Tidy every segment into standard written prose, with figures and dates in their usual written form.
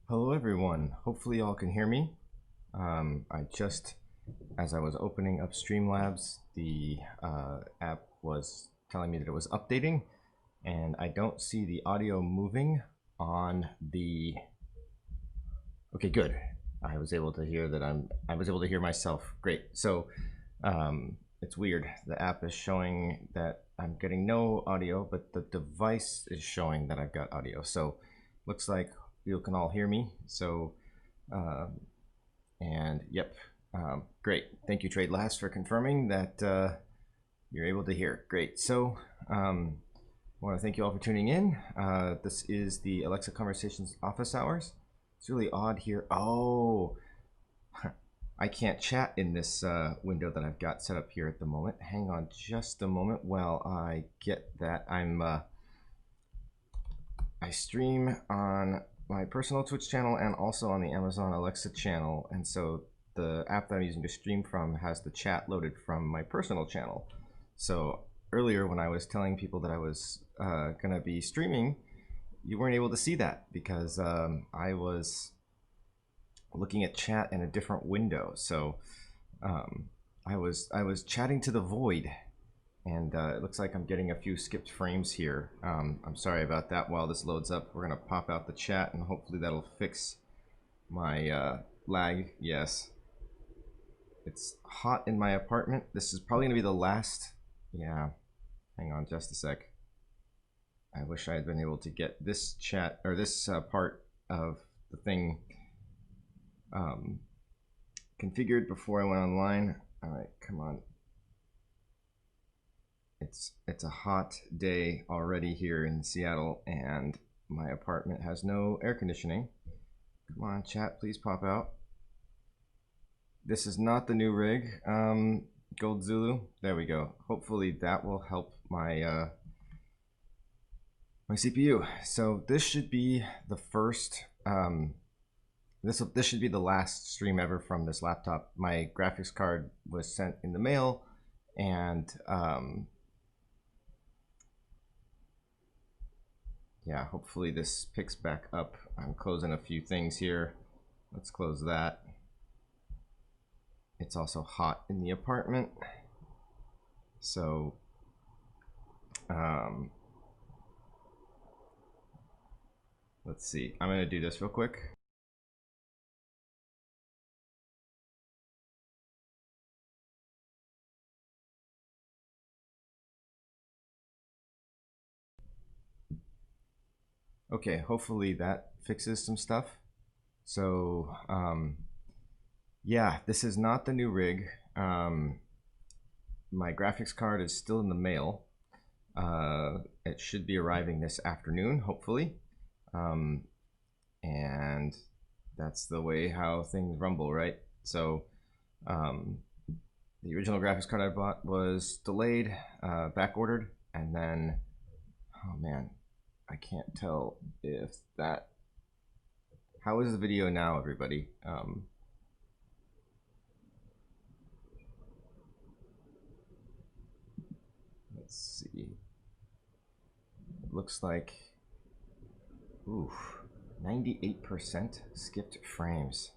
Hello everyone, hopefully y'all can hear me. As I was opening up Streamlabs, the app was telling me that it was updating, and I don't see the audio moving on the... Okay, good. I was able to hear that I was able to hear myself. Great. So it's weird. The app is showing that I'm getting no audio, but the device is showing that I've got audio. So looks like you can all hear me. So, and yep, great. Thank you, TradeLast, for confirming that you're able to hear. Great. So, I want to thank you all for tuning in. This is the Alexa Conversations office hours. It's really odd here. Oh, I can't chat in this window that I've got set up here at the moment. Hang on just a moment while I get that. I stream on my personal Twitch channel and also on the Amazon Alexa channel, and so the app that I'm using to stream from has the chat loaded from my personal channel. So earlier when I was telling people that I was gonna be streaming, you weren't able to see that because I was looking at chat in a different window. So I was chatting to the void, and it looks like I'm getting a few skipped frames here. I'm sorry about that. While this loads up, we're gonna pop out the chat and hopefully that'll fix my lag. Yes, it's hot in my apartment. This is probably gonna be the last. Yeah, hang on just a sec. I wish I had been able to get this chat or this part of the thing configured before I went online. All right, come on. It's a hot day already here in Seattle, and my apartment has no air conditioning. Come on, chat, please pop out. This is not the new rig. Gold Zulu. There we go. Hopefully that will help my my CPU. So this should be the first. This should be the last stream ever from this laptop. My graphics card was sent in the mail, and yeah, hopefully this picks back up. I'm closing a few things here. Let's close that. It's also hot in the apartment. So let's see. I'm gonna do this real quick. Okay, hopefully that fixes some stuff. So yeah, this is not the new rig. My graphics card is still in the mail. It should be arriving this afternoon, hopefully. And that's the way how things rumble, right? So the original graphics card I bought was delayed, back ordered, and then, oh man, I can't tell if that... How is the video now, everybody? Let's see. It looks like, oof, 98% skipped frames.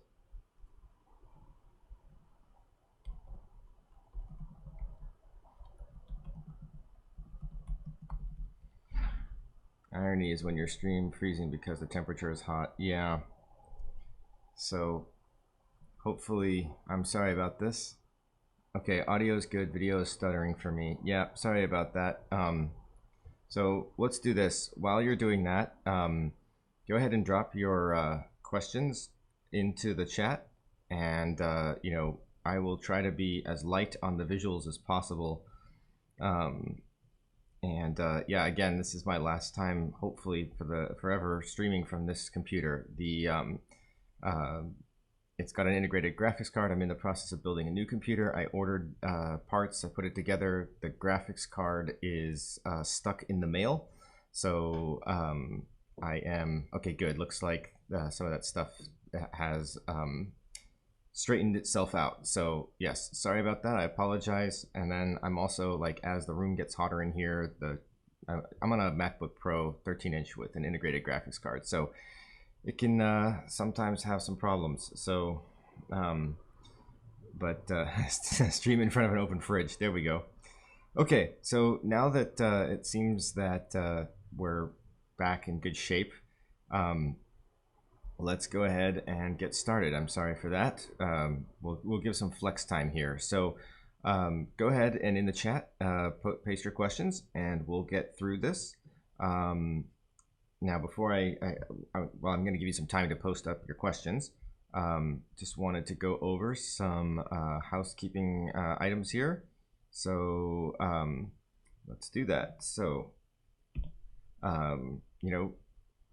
Irony is when your stream freezing because the temperature is hot. Yeah. So hopefully, I'm sorry about this. Okay, audio is good, video is stuttering for me. Yeah, sorry about that. So let's do this. While you're doing that, go ahead and drop your questions into the chat, and you know, I will try to be as light on the visuals as possible. Yeah, again, this is my last time, hopefully for the forever, streaming from this computer. It's got an integrated graphics card. I'm in the process of building a new computer. I ordered parts, I put it together. The graphics card is stuck in the mail. So I am, okay, good. Looks like some of that stuff has straightened itself out. So yes, sorry about that. I apologize. And then I'm also, like, as the room gets hotter in here, I'm on a MacBook Pro 13-inch with an integrated graphics card. So it can sometimes have some problems. So, but stream in front of an open fridge. There we go. Okay, so now that it seems that we're back in good shape, let's go ahead and get started. I'm sorry for that. We'll give some flex time here. So go ahead and in the chat, paste your questions, and we'll get through this. Now, before well, I'm going to give you some time to post up your questions. Just wanted to go over some housekeeping items here. So let's do that. So,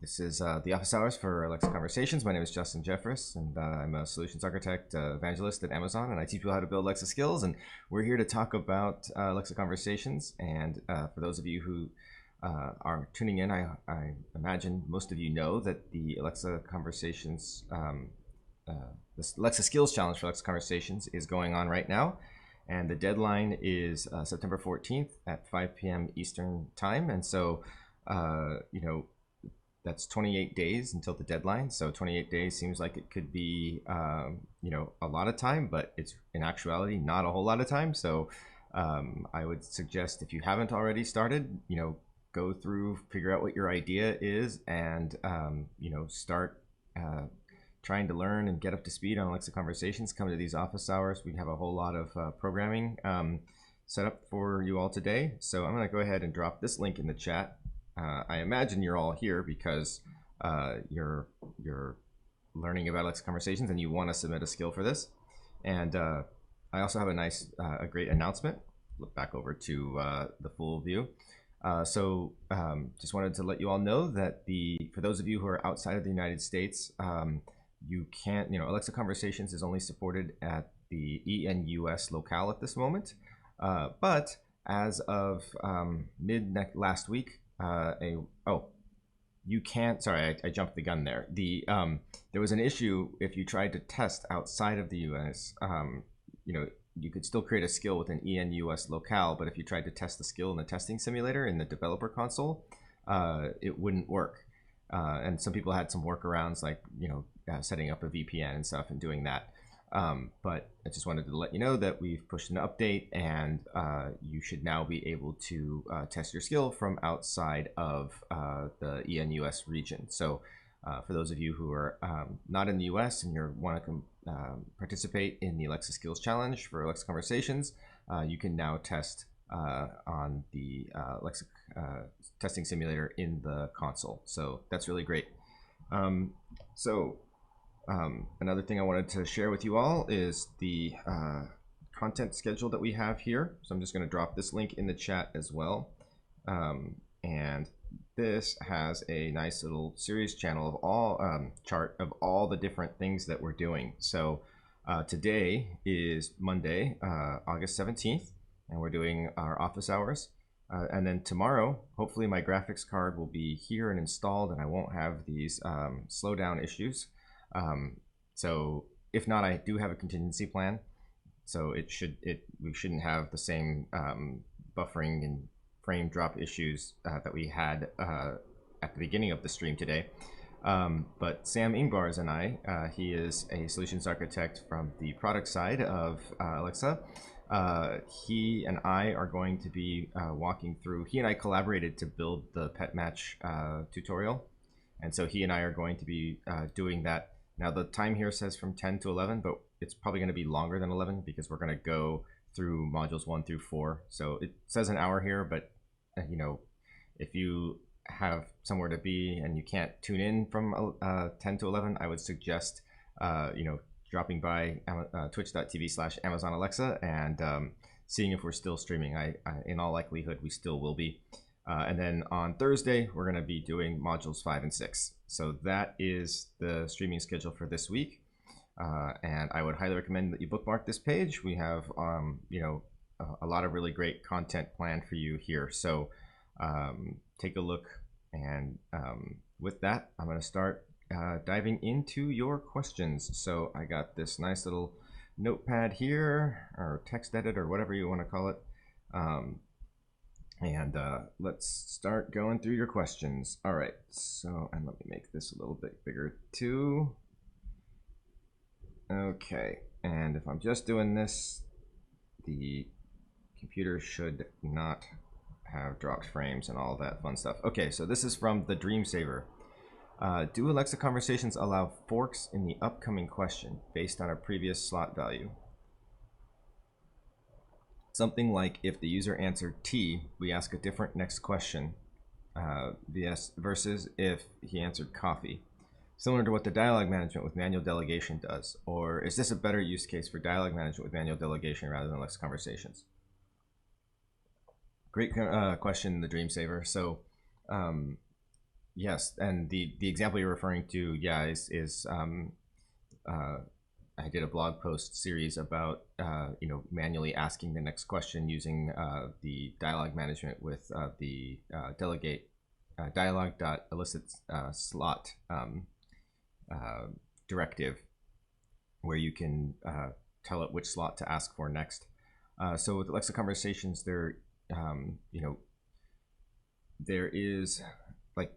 this is the office hours for Alexa Conversations. My name is Justin Jeffress, and I'm a solutions architect, evangelist at Amazon, and I teach people how to build Alexa skills. And we're here to talk about Alexa Conversations. And for those of you who are tuning in, I imagine most of you know that the Alexa Conversations, this Alexa Skills Challenge for Alexa Conversations is going on right now. And the deadline is September 14th at 5 p.m. Eastern Time. And so, that's 28 days until the deadline. So 28 days seems like it could be, a lot of time, but it's in actuality not a whole lot of time. So I would suggest, if you haven't already started, go through, figure out what your idea is, and, start trying to learn and get up to speed on Alexa Conversations. Come to these office hours. We have a whole lot of programming set up for you all today. So I'm going to go ahead and drop this link in the chat. I imagine you're all here because you're learning about Alexa Conversations and you want to submit a skill for this. And I also have a great announcement. Flip back over to the full view. Just wanted to let you all know that for those of you who are outside of the United States, you can't, Alexa Conversations is only supported at the ENUS locale at this moment. But as of last week, you can't, sorry, I jumped the gun there. There was an issue if you tried to test outside of the US, you could still create a skill with an ENUS locale, but if you tried to test the skill in the testing simulator in the developer console, it wouldn't work. And some people had some workarounds like, setting up a VPN and stuff and doing that. But I just wanted to let you know that we've pushed an update, and you should now be able to test your skill from outside of the ENUS region. So for those of you who are not in the US and you want to participate in the Alexa Skills Challenge for Alexa Conversations, you can now test on the Alexa testing simulator in the console. So that's really great. Another thing I wanted to share with you all is the content schedule that we have here. So I'm just going to drop this link in the chat as well. And this has a nice little series channel of all chart of all the different things that we're doing. So today is Monday, August 17th, and we're doing our office hours. And then tomorrow, hopefully my graphics card will be here and installed, and I won't have these slowdown issues. So if not, I do have a contingency plan. So we shouldn't have the same buffering and frame drop issues that we had at the beginning of the stream today. But Sam Ingbars and I, he is a solutions architect from the product side of Alexa. He and I are going to be walking through, he and I collaborated to build the pet match tutorial. And so he and I are going to be doing that. Now the time here says from 10 to 11, but it's probably going to be longer than 11 because we're going to go through modules 1 through 4. So it says an hour here, but if you have somewhere to be and you can't tune in from 10 to 11, I would suggest, dropping by twitch.tv/Amazon Alexa and seeing if we're still streaming. In all likelihood, we still will be. And then on Thursday, we're going to be doing modules 5 and 6. So that is the streaming schedule for this week. And I would highly recommend that you bookmark this page. We have, a lot of really great content planned for you here. So take a look. And with that, I'm going to start diving into your questions. So I got this nice little notepad here, or text edit, or whatever you want to call it. And let's start going through your questions. All right, so, and let me make this a little bit bigger too. Okay, and if I'm just doing this, the computer should not have dropped frames and all that fun stuff. Okay, so this is from the Dream Saver. Do Alexa conversations allow forks in the upcoming question based on a previous slot value? Something like if the user answered T, we ask a different next question versus if he answered coffee. Similar to what the dialogue management with manual delegation does. Or is this a better use case for dialogue management with manual delegation rather than Alexa conversations? Great question, the Dream Saver. So, yes, and the example you're referring to, yeah, is I did a blog post series about manually asking the next question using the dialogue management with the delegate dialogue.elicit slot directive, where you can tell it which slot to ask for next. So with Alexa conversations, there is like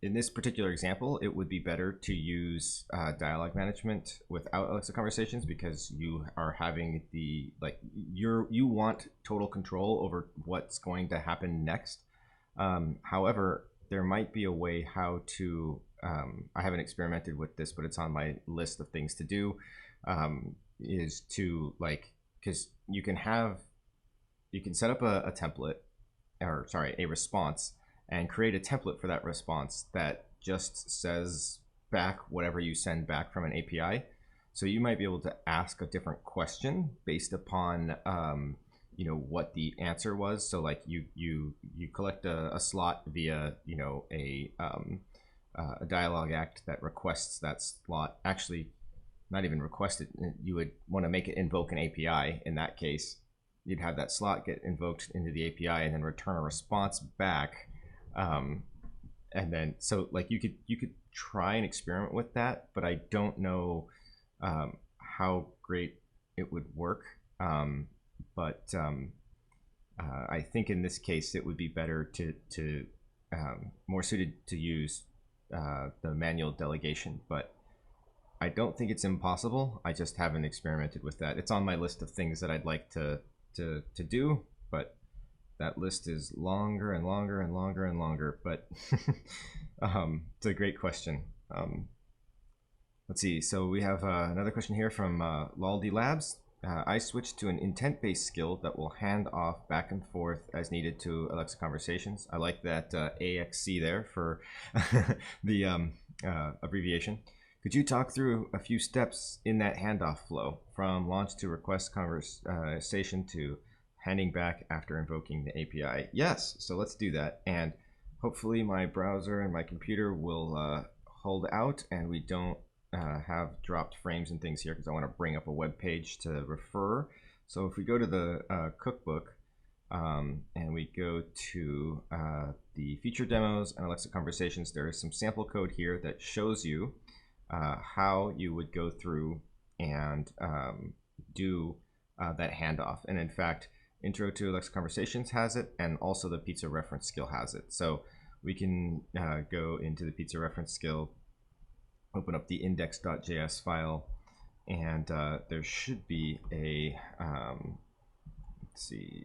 in this particular example, it would be better to use dialogue management without Alexa conversations, because you are having you want total control over what's going to happen next. However, there might be a way how to, I haven't experimented with this, but it's on my list of things to do, is to because you can set up a template, or sorry, a response, and create a template for that response that just says back whatever you send back from an API. So you might be able to ask a different question based upon what the answer was. So like you collect a slot via a dialogue act that requests that slot. Actually, not even requested. You would want to make it invoke an API. In that case, you'd have that slot get invoked into the API and then return a response back. And then so like you could try and experiment with that, but I don't know how great it would work. But I think in this case it would be better to more suited to use the manual delegation. But I don't think it's impossible. I just haven't experimented with that. It's on my list of things that I'd like to do, but that list is longer and longer and longer and longer. But it's a great question. Let's see. So we have another question here from Laldi Labs. I switched to an intent-based skill that will hand off back and forth as needed to Alexa conversations. I like that AXC there for the abbreviation. Could you talk through a few steps in that handoff flow from launch to request conversation to handing back after invoking the API? Yes, so let's do that. And hopefully my browser and my computer will hold out and we don't have dropped frames and things here, because I want to bring up a web page to refer. So if we go to the cookbook and we go to the feature demos and Alexa conversations, there is some sample code here that shows you how you would go through and do that handoff. And in fact, Intro to Alexa Conversations has it, and also the pizza reference skill has it. So we can go into the pizza reference skill, open up the index.js file, and there should be a, let's see,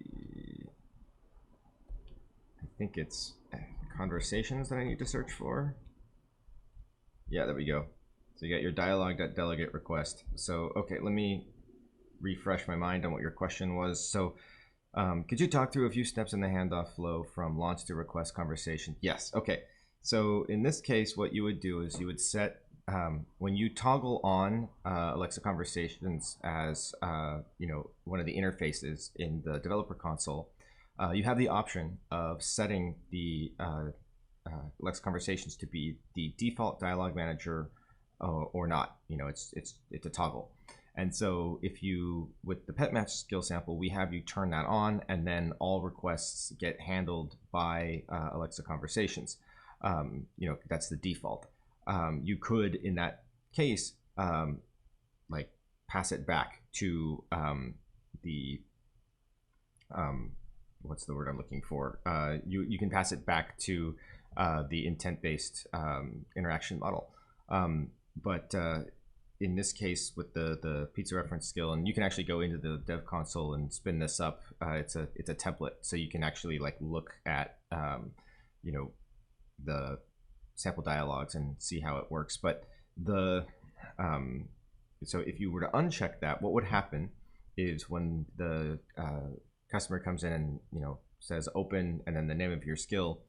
I think it's conversations that I need to search for. Yeah, there we go. So you got your dialog.delegate request. So, okay, let me refresh my mind on what your question was. So could you talk through a few steps in the handoff flow from launch to request conversation? Yes. Okay. So in this case, what you would do is you would set, when you toggle on Alexa conversations as one of the interfaces in the developer console, you have the option of setting the Alexa conversations to be the default dialogue manager or not. It's a toggle. And so if you, with the pet match skill sample, we have you turn that on, and then all requests get handled by Alexa conversations. That's the default. You could, in that case, pass it back to the what's the word I'm looking for? You can pass it back to the intent-based interaction model. But in this case, with the pizza reference skill, and you can actually go into the dev console and spin this up. It's a template, so you can actually like look at you know, the sample dialogues and see how it works. But the so if you were to uncheck that, what would happen is when the customer comes in and says open and then the name of your skill,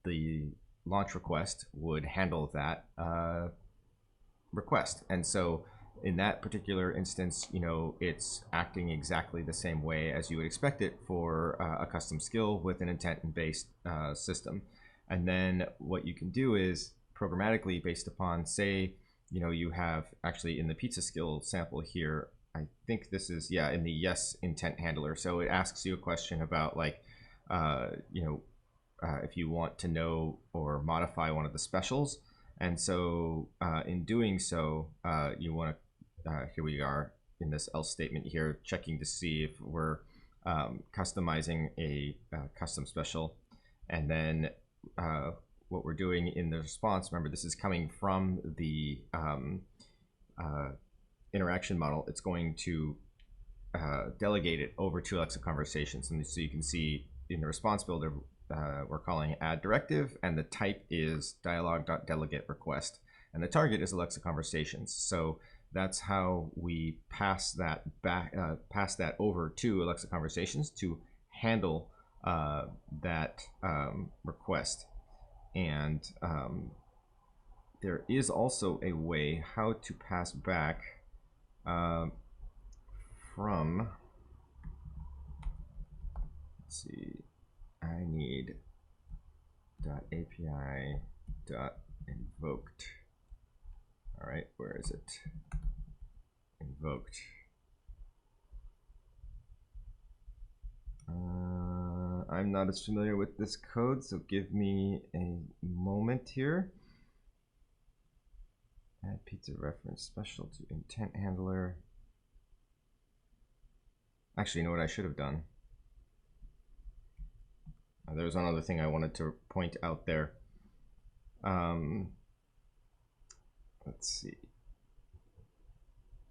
the launch request would handle that request. And so in that particular instance, it's acting exactly the same way as you would expect it for a custom skill with an intent-based system. And then what you can do is programmatically, based upon, say, you have actually in the pizza skill sample here, I think this is, yeah, in the yes intent handler. So it asks you a question about like, if you want to know or modify one of the specials. And so in doing so, you want to, here we are in this else statement here, checking to see if we're customizing a custom special. And then what we're doing in the response, remember, this is coming from the interaction model. It's going to delegate it over to Alexa Conversations. And so you can see in the response builder, we're calling add directive, and the type is dialog.delegate request, and the target is Alexa Conversations. So that's how we pass that back, pass that over to Alexa Conversations to handle that request. And there is also a way how to pass back from, let's see, I need .api .invoked. All right, where is it? Invoked. I'm not as familiar with this code, so give me a moment here. Add pizza reference special to intent handler. Actually, you know what I should have done? There was one other thing I wanted to point out there. Let's see.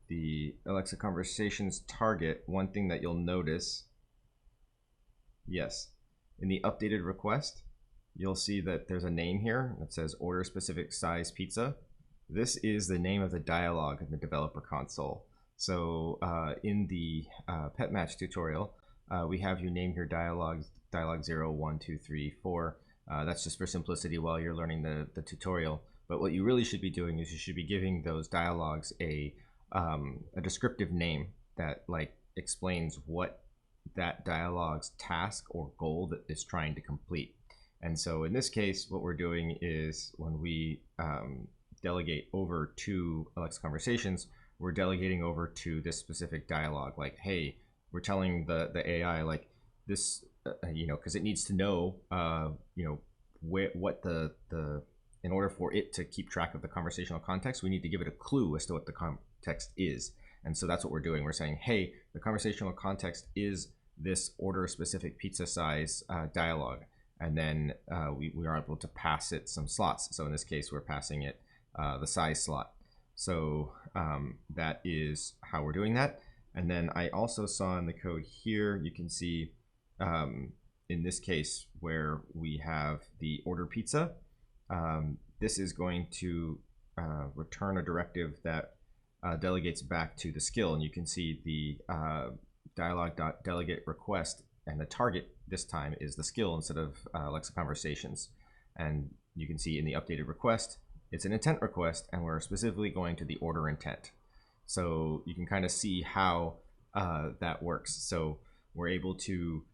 The Alexa Conversations target, one thing that you'll notice, yes, in the updated request, you'll see that there's a name here that says order specific size pizza. This is the name of the dialog in the developer console. So in the pet match tutorial, we have you name your dialogue 0, 1, 2, 3, 4. That's just for simplicity while you're learning the tutorial. But what you really should be doing is you should be giving those dialogues a descriptive name that like explains what that dialogue's task or goal that is trying to complete. And so in this case, what we're doing is when we delegate over to Alexa Conversations, we're delegating over to this specific dialogue. Like, hey, we're telling the AI like this, because it needs to know, what the in order for it to keep track of the conversational context, we need to give it a clue as to what the context is. And so that's what we're doing. We're saying, hey, the conversational context is this order specific pizza size dialogue. And then we are able to pass it some slots. So in this case, we're passing it the size slot. So that is how we're doing that. And then I also saw in the code here, you can see in this case where we have the order pizza, this is going to return a directive that delegates back to the skill. And you can see the dialog.delegate request, and the target this time is the skill instead of Alexa Conversations. And you can see in the updated request, it's an intent request, and we're specifically going to the order intent. So you can kind of see how that works. So we're able to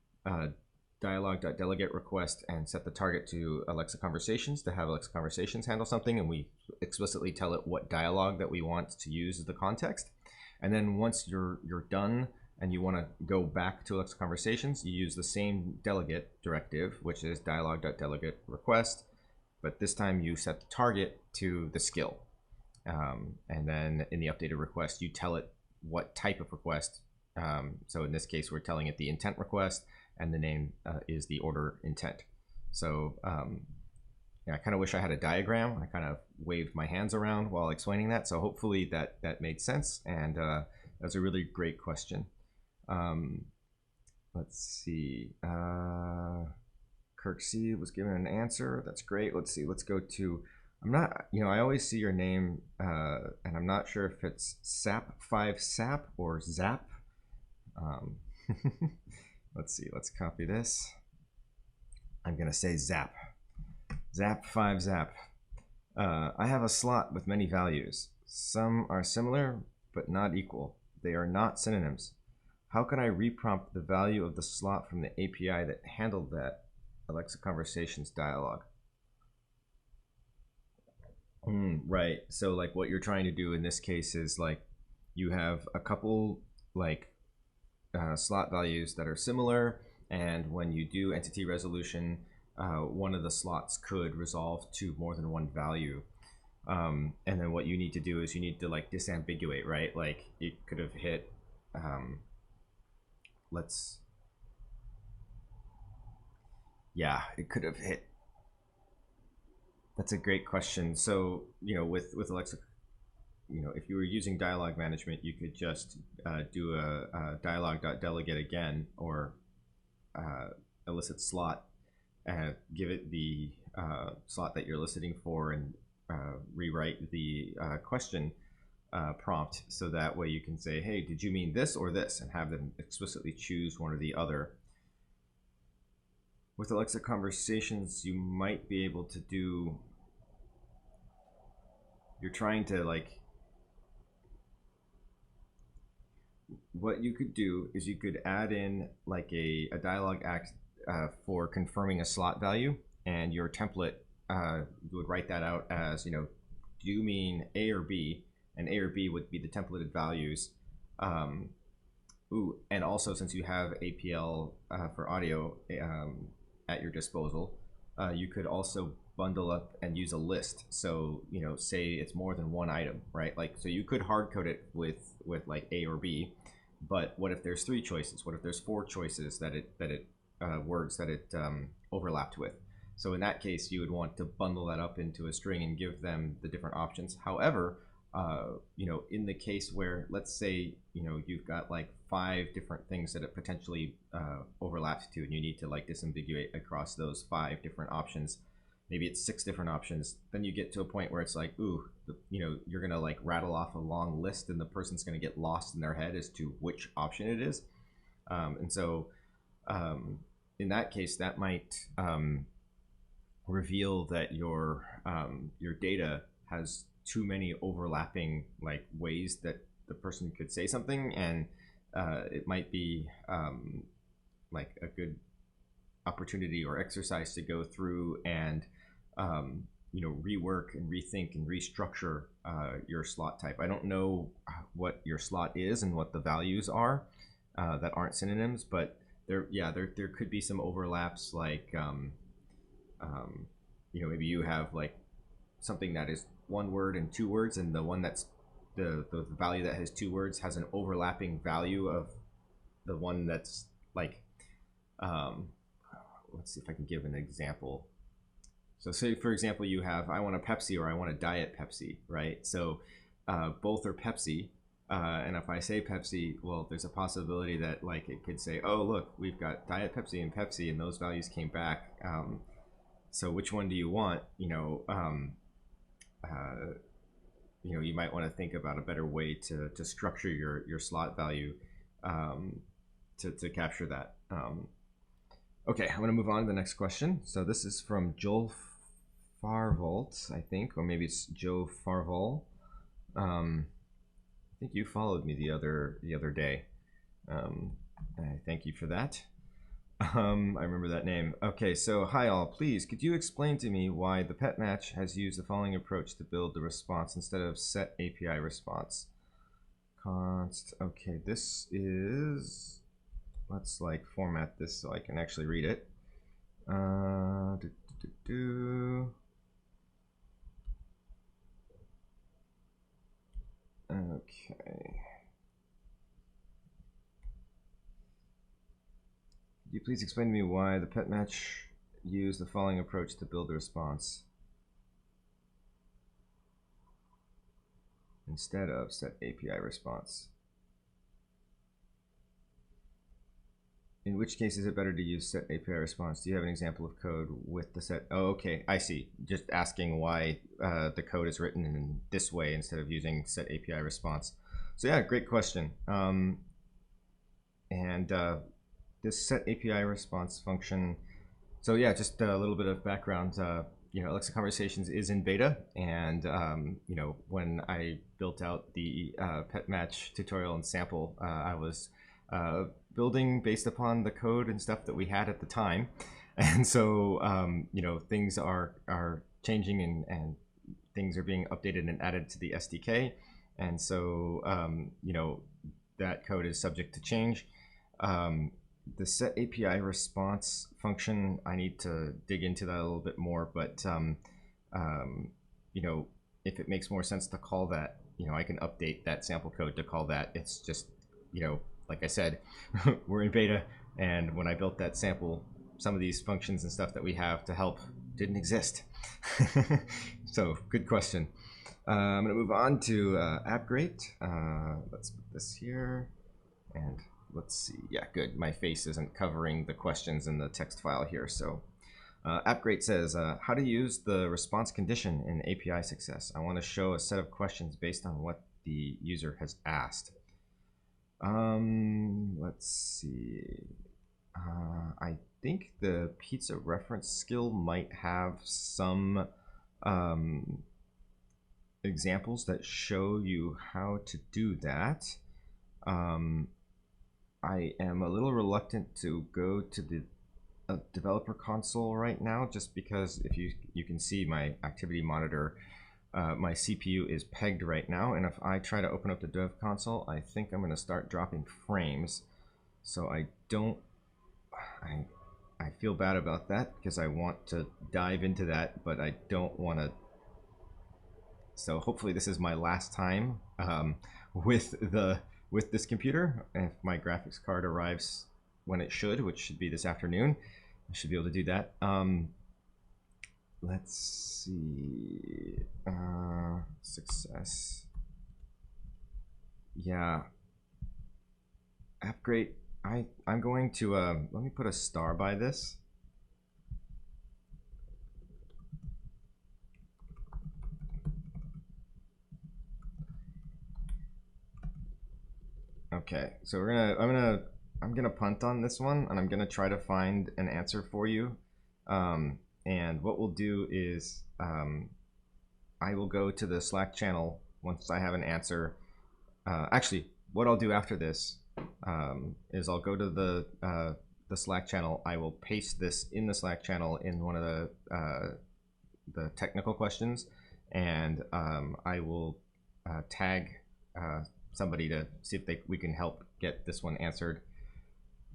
dialog.delegate request and set the target to Alexa Conversations to have Alexa Conversations handle something, and we explicitly tell it what dialogue that we want to use as the context. And then once you're done and you want to go back to Alexa Conversations, you use the same delegate directive, which is dialog.delegate request, but this time you set the target to the skill. And then in the updated request, you tell it what type of request. So in this case, we're telling it the intent request, and the name is the order intent. So yeah, I kind of wish I had a diagram. I kind of waved my hands around while explaining that. So hopefully that made sense. And that's a really great question. Let's see. Kirk C was given an answer. That's great. Let's see. Let's go to. I'm not. I always see your name, and I'm not sure if it's Sap5Sap or Zap. Let's see. Let's copy this. I'm gonna say Zap. Zap5Zap. I have a slot with many values. Some are similar, but not equal. They are not synonyms. How can I reprompt the value of the slot from the API that handled that Alexa Conversations dialog? Right. So like what you're trying to do in this case is like you have a couple like slot values that are similar, and when you do entity resolution, one of the slots could resolve to more than one value. And then what you need to do is you need to like disambiguate, right? Like it could have hit, it could have hit. That's a great question. So, with Alexa, if you were using dialog management, you could just do a dialog.delegate again, or elicit slot, give it the slot that you're eliciting for, and rewrite the question prompt, so that way you can say, hey, did you mean this or this, and have them explicitly choose one or the other. With Alexa Conversations, you might be able to do, you're trying to like, what you could do is you could add in like a dialog act for confirming a slot value, and your template would write that out as, do you mean A or B? And A or B would be the templated values. And also, since you have APL for audio at your disposal, you could also bundle up and use a list. So, say it's more than one item, right? Like, so you could hard code it with like A or B, but what if there's 3 choices? What if there's 4 choices that it words that it overlapped with? So in that case, you would want to bundle that up into a string and give them the different options. However, in the case where, let's say, you've got like 5 different things that it potentially overlaps to, and you need to like disambiguate across those 5 different options, maybe it's 6 different options, then you get to a point where it's like, you're gonna like rattle off a long list, and the person's gonna get lost in their head as to which option it is. And so in that case, that might reveal that your data has too many overlapping like ways that the person could say something, and it might be like a good opportunity or exercise to go through and rework and rethink and restructure your slot type. I don't know what your slot is and what the values are that aren't synonyms, but there could be some overlaps, like maybe you have like something that is 1 word and 2 words, and the one that's the value that has 2 words has an overlapping value of the one that's like, let's see if I can give an example. So say, for example, you have, I want a Pepsi or I want a Diet Pepsi, right? So both are Pepsi, and if I say Pepsi, well, there's a possibility that like it could say, oh, look, we've got Diet Pepsi and Pepsi, and those values came back. So which one do you want? You might want to think about a better way to structure your slot value to capture that. Okay, I'm going to move on to the next question. So this is from Joel Farvolt, I think, or maybe it's Joe Farvol. I think you followed me the other day. I thank you for that. I remember that name. Okay, so hi all. Please, could you explain to me why the pet match has used the following approach to build the response instead of set API response? Const. Okay, this is. Let's like format this so I can actually read it. Okay. Could you please explain to me why the pet match used the following approach to build a response instead of set API response? In which case is it better to use set API response? Do you have an example of code with the set? Oh, okay, I see. Just asking why the code is written in this way instead of using set API response. So yeah, great question. This set API response function. So yeah, just a little bit of background. Alexa Conversations is in beta, and when I built out the pet match tutorial and sample, I was building based upon the code and stuff that we had at the time, and so things are changing and things are being updated and added to the SDK, and so that code is subject to change. The set API response function, I need to dig into that a little bit more, but if it makes more sense to call that, I can update that sample code to call that. It's just, like I said, we're in beta, and when I built that sample, some of these functions and stuff that we have to help didn't exist. So good question. I'm gonna move on to AppGreat. Let's put this here, and let's see. Yeah, good. My face isn't covering the questions in the text file here. So AppGreat says, how to use the response condition in API success. I want to show a set of questions based on what the user has asked. Let's see. I think the pizza reference skill might have some examples that show you how to do that. I am a little reluctant to go to the developer console right now, just because if you can see my activity monitor, my CPU is pegged right now, and if I try to open up the dev console, I think I'm going to start dropping frames. So I feel bad about that because I want to dive into that, but I don't want to. So hopefully this is my last time with this computer. If my graphics card arrives when it should, which should be this afternoon, I should be able to do that. Let's see. Success. Yeah. AppGreat. I'm going to let me put a star by this. Okay, so I'm gonna punt on this one, and I'm gonna try to find an answer for you. And what we'll do is I will go to the Slack channel once I have an answer. Actually, what I'll do after this is I'll go to the Slack channel. I will paste this in the Slack channel in one of the technical questions, and I will tag somebody to see if we can help get this one answered.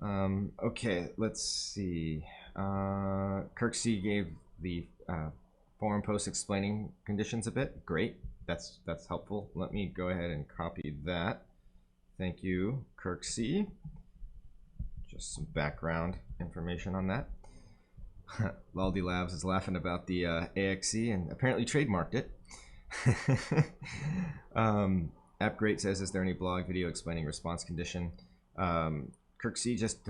Okay, let's see. Kirksey gave the forum post explaining conditions a bit. Great, that's helpful. Let me go ahead and copy that. Thank you, Kirksey. Just some background information on that. Laldi Labs is laughing about the AXE and apparently trademarked it. AppGreat says, is there any blog video explaining response condition? Kirksey just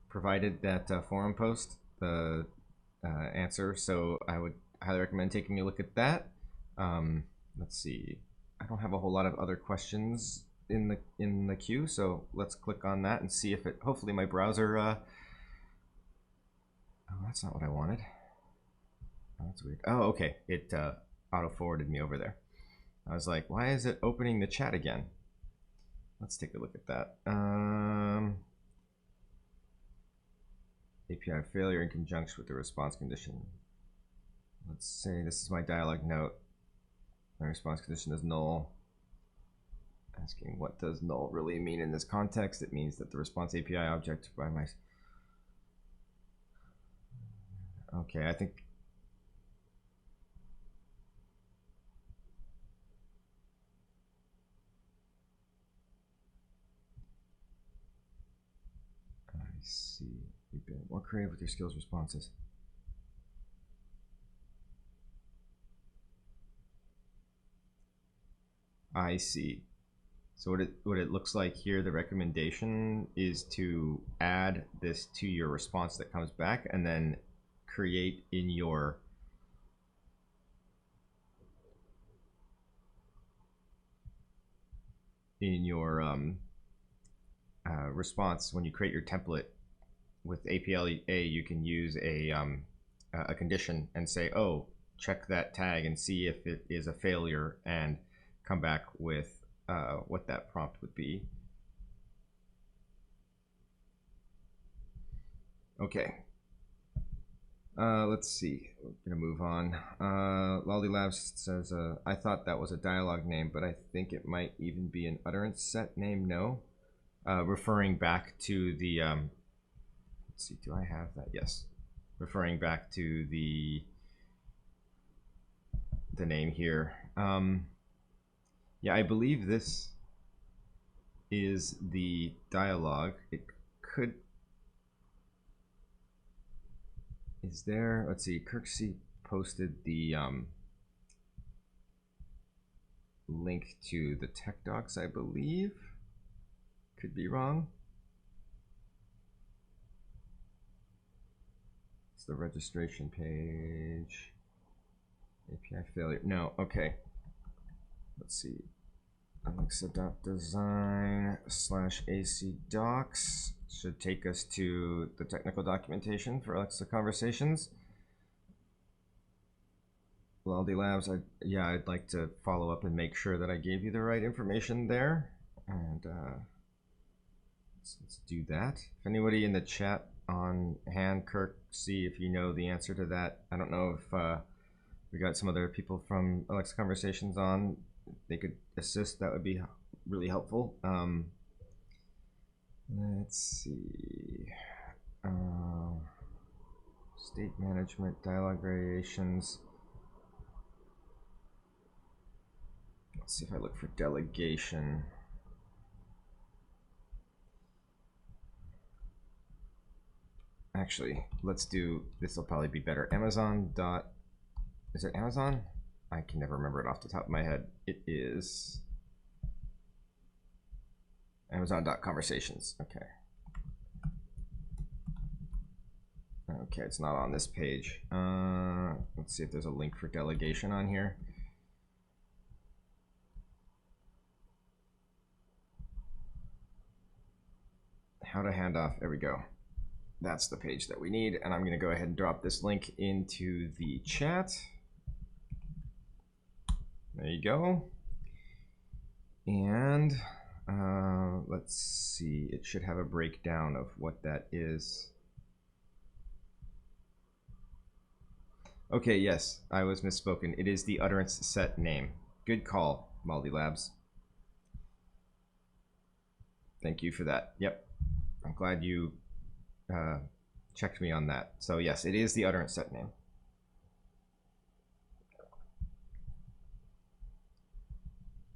provided that forum post, the answer, so I would highly recommend taking a look at that. Let's see. I don't have a whole lot of other questions in the queue, so let's click on that and see if it. Hopefully, my browser. Oh, that's not what I wanted. Oh, that's weird. Oh, okay. It auto forwarded me over there. I was like, why is it opening the chat again? Let's take a look at that. API failure in conjunction with the response condition. Let's say this is my dialog note. My response condition is null. Asking what does null really mean in this context? It means that the response API object by my... Okay, I think... I see. Be a bit more creative with your skills responses. I see. So what it looks like here, the recommendation is to add this to your response that comes back, and then create in your response. When you create your template with APLA, you can use a condition and say, oh, check that tag and see if it is a failure, and come back with what that prompt would be. Okay. Let's see. We're gonna move on. Laldi Labs says, I thought that was a dialogue name, but I think it might even be an utterance set name. No. Referring back to the, let's see, do I have that? Yes. Referring back to the name here. Yeah, I believe this is the dialogue. It could, is there, let's see, Kirksey posted the link to the tech docs, I believe. Could be wrong. It's the registration page. API failure. No, okay. Let's see. Alexa.design/AC docs should take us to the technical documentation for Alexa conversations. Laldi Labs, I'd like to follow up and make sure that I gave you the right information there. And let's do that. If anybody in the chat on hand, Kirk, see if you know the answer to that. I don't know if we got some other people from Alexa Conversations on. They could assist. That would be really helpful. Let's see. State management, dialogue variations. Let's see if I look for delegation. Actually, let's do, this will probably be better. Amazon dot, is it Amazon? I can never remember it off the top of my head. It is Amazon.conversations. Okay. Okay, it's not on this page. Let's see if there's a link for delegation on here. How to hand off, there we go. That's the page that we need, and I'm gonna go ahead and drop this link into the chat. There you go. And let's see, it should have a breakdown of what that is. Okay, yes, I was misspoken. It is the utterance set name. Good call, Laldi Labs. Thank you for that. Yep, I'm glad you checked me on that. So yes, it is the utterance set name.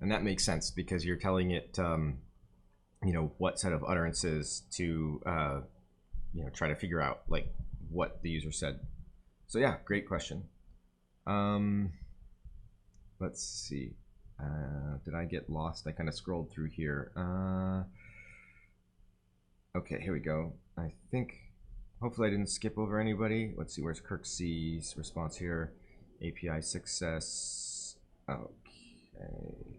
And that makes sense because you're telling it, you know, what set of utterances to, you know, try to figure out like what the user said. So yeah, great question. Let's see. Did I get lost? I kind of scrolled through here. Okay, here we go. I think, hopefully I didn't skip over anybody. Let's see, where's Kirksey's response here? API success. Okay.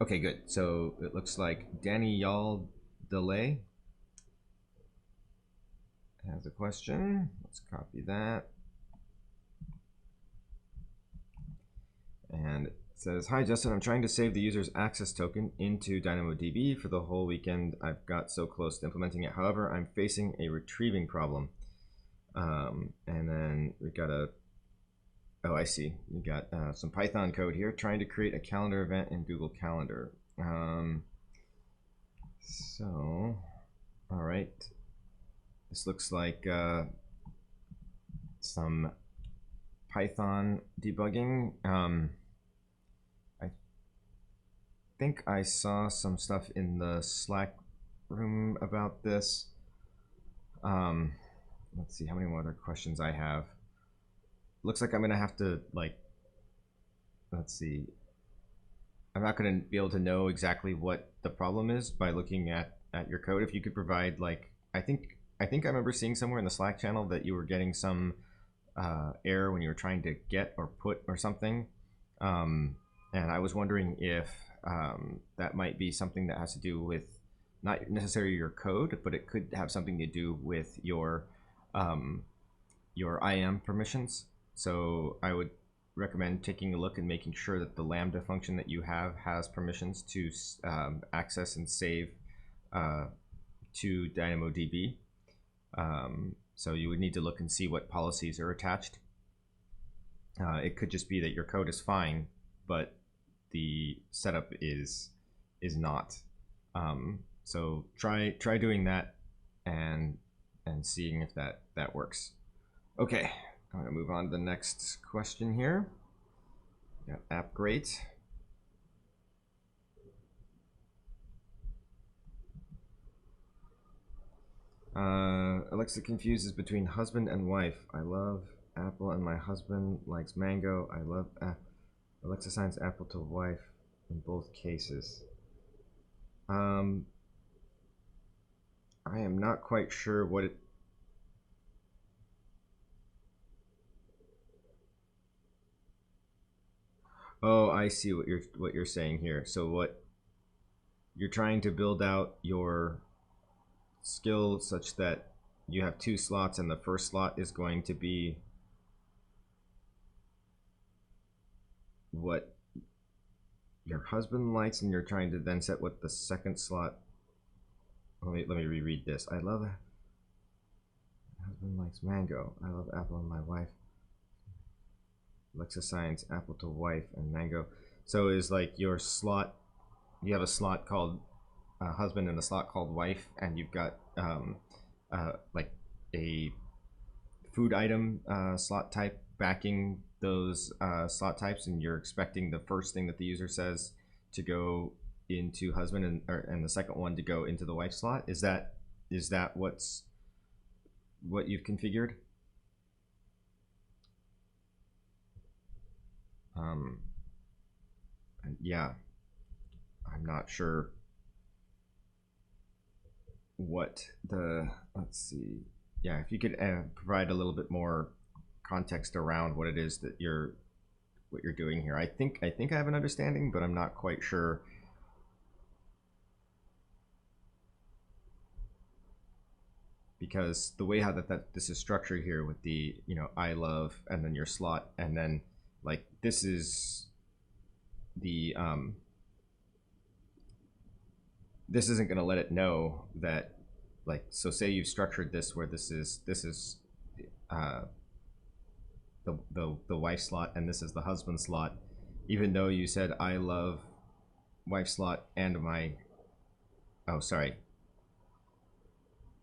Okay, good. So it looks like Daniel Delay has a question. Let's copy that. And it says, hi Justin, I'm trying to save the user's access token into Dynamodb for the whole weekend. I've got so close to implementing it. However, I'm facing a retrieving problem. And then we got a, oh, I see. We got some Python code here trying to create a calendar event in Google Calendar. So, all right. This looks like some Python debugging. I think I saw some stuff in the Slack room about this. Let's see how many more other questions I have. Looks like I'm gonna have to like, let's see. I'm not gonna be able to know exactly what the problem is by looking at your code. If you could provide like, I remember seeing somewhere in the Slack channel that you were getting some error when you were trying to get or put or something. And I was wondering if that might be something that has to do with not necessarily your code, but it could have something to do with your IAM permissions. So I would recommend taking a look and making sure that the Lambda function that you have has permissions to access and save to DynamoDB. So you would need to look and see what policies are attached. It could just be that your code is fine, but the setup is not. So try doing that and seeing if that works. Okay, I'm gonna move on to the next question here. Got app great. Alexa confuses between husband and wife. I love apple and my husband likes mango. I love Alexa assigns apple to wife in both cases. I am not quite sure what it. Oh, I see what you're saying here. So what you're trying to build out your skill such that you have 2 slots and the first slot is going to be what your husband likes, and you're trying to then set what the second slot. Let me reread this. I love husband likes mango. I love apple and my wife. Alexa assigns apple to wife and mango. So is like your slot, you have a slot called husband and a slot called wife, and you've got like a food item slot type backing those slot types, and you're expecting the first thing that the user says to go into husband and the second one to go into the wife slot. Is that what you've configured? And yeah, I'm not sure what the, let's see. Yeah, if you could provide a little bit more context around what it is that you're doing here. I think I have an understanding, but I'm not quite sure. Because the way how this is structured here with the, you know, I love and then your slot, and then like this is the this isn't going to let it know that, like, so say you've structured this where this is the wife slot and this is the husband slot, even though you said I love wife slot and my, oh sorry,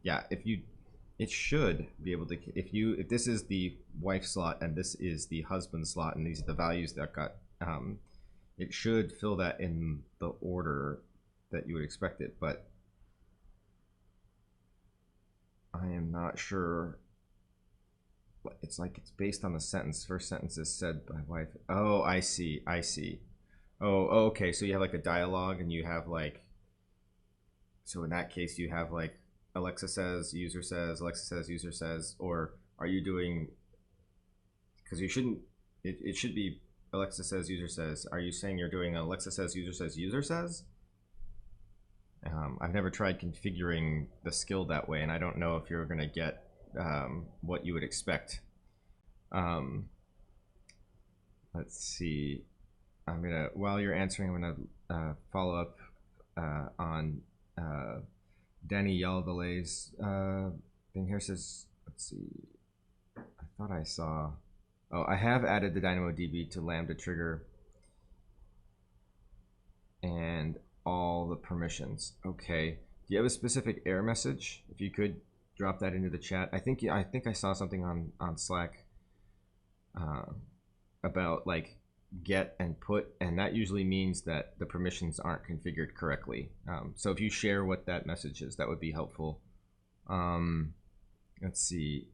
yeah, it should be able to, if this is the wife slot and this is the husband slot and these are the values that got it should fill that in the order that you would expect it, but I am not sure. It's like it's based on the sentence. First sentence is said by wife. Oh, I see. Oh, okay. So you have like a dialogue and you have like, so in that case you have like Alexa says, user says, Alexa says, user says, or are you doing, because you shouldn't, it should be Alexa says, user says. Are you saying you're doing Alexa says, user says, user says? I've never tried configuring the skill that way, and I don't know if you're going to get what you would expect. Let's see. I'm gonna, while you're answering, I'm gonna follow up on Danny Yalvalay's thing here. Says, let's see. I thought I saw. Oh, I have added the DynamoDB to Lambda trigger and all the permissions. Okay. Do you have a specific error message? If you could drop that into the chat. I think I saw something on Slack about like get and put, and that usually means that the permissions aren't configured correctly. So if you share what that message is, that would be helpful. let's see.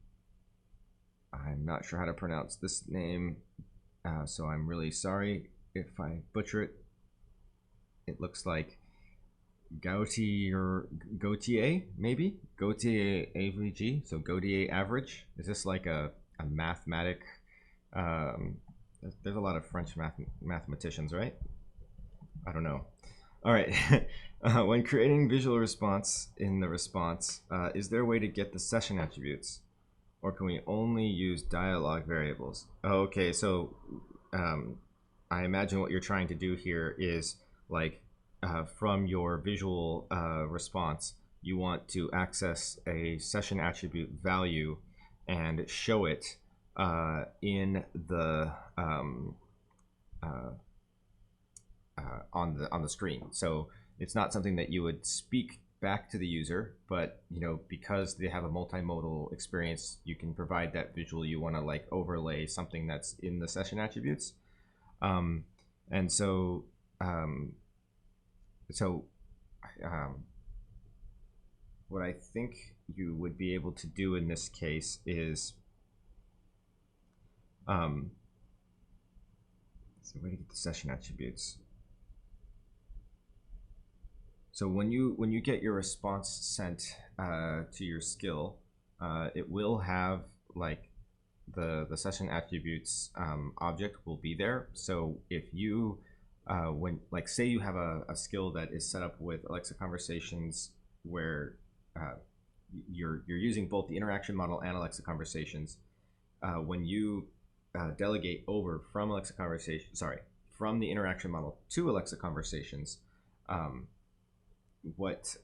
I'm not sure how to pronounce this name, so I'm really sorry if I butcher it. It looks like Gautier, maybe? Gautier AVG, so Gautier average. Is this like a mathematic? Um, there's a lot of French mathematicians, right? I don't know. All right. When creating visual response in the response, is there a way to get the session attributes? Or can we only use dialog variables? Okay, so I imagine what you're trying to do here is like from your visual response, you want to access a session attribute value and show it in the on the screen. So it's not something that you would speak back to the user, but because they have a multimodal experience, you can provide that visual. You want to like overlay something that's in the session attributes, and so what I think you would be able to do in this case is so where to get the session attributes. So when you get your response sent to your skill, it will have like the session attributes object will be there. So if you when like say you have a skill that is set up with Alexa Conversations where you're using both the interaction model and Alexa Conversations, when you delegate over from Alexa Conversation, from the interaction model to Alexa Conversations, what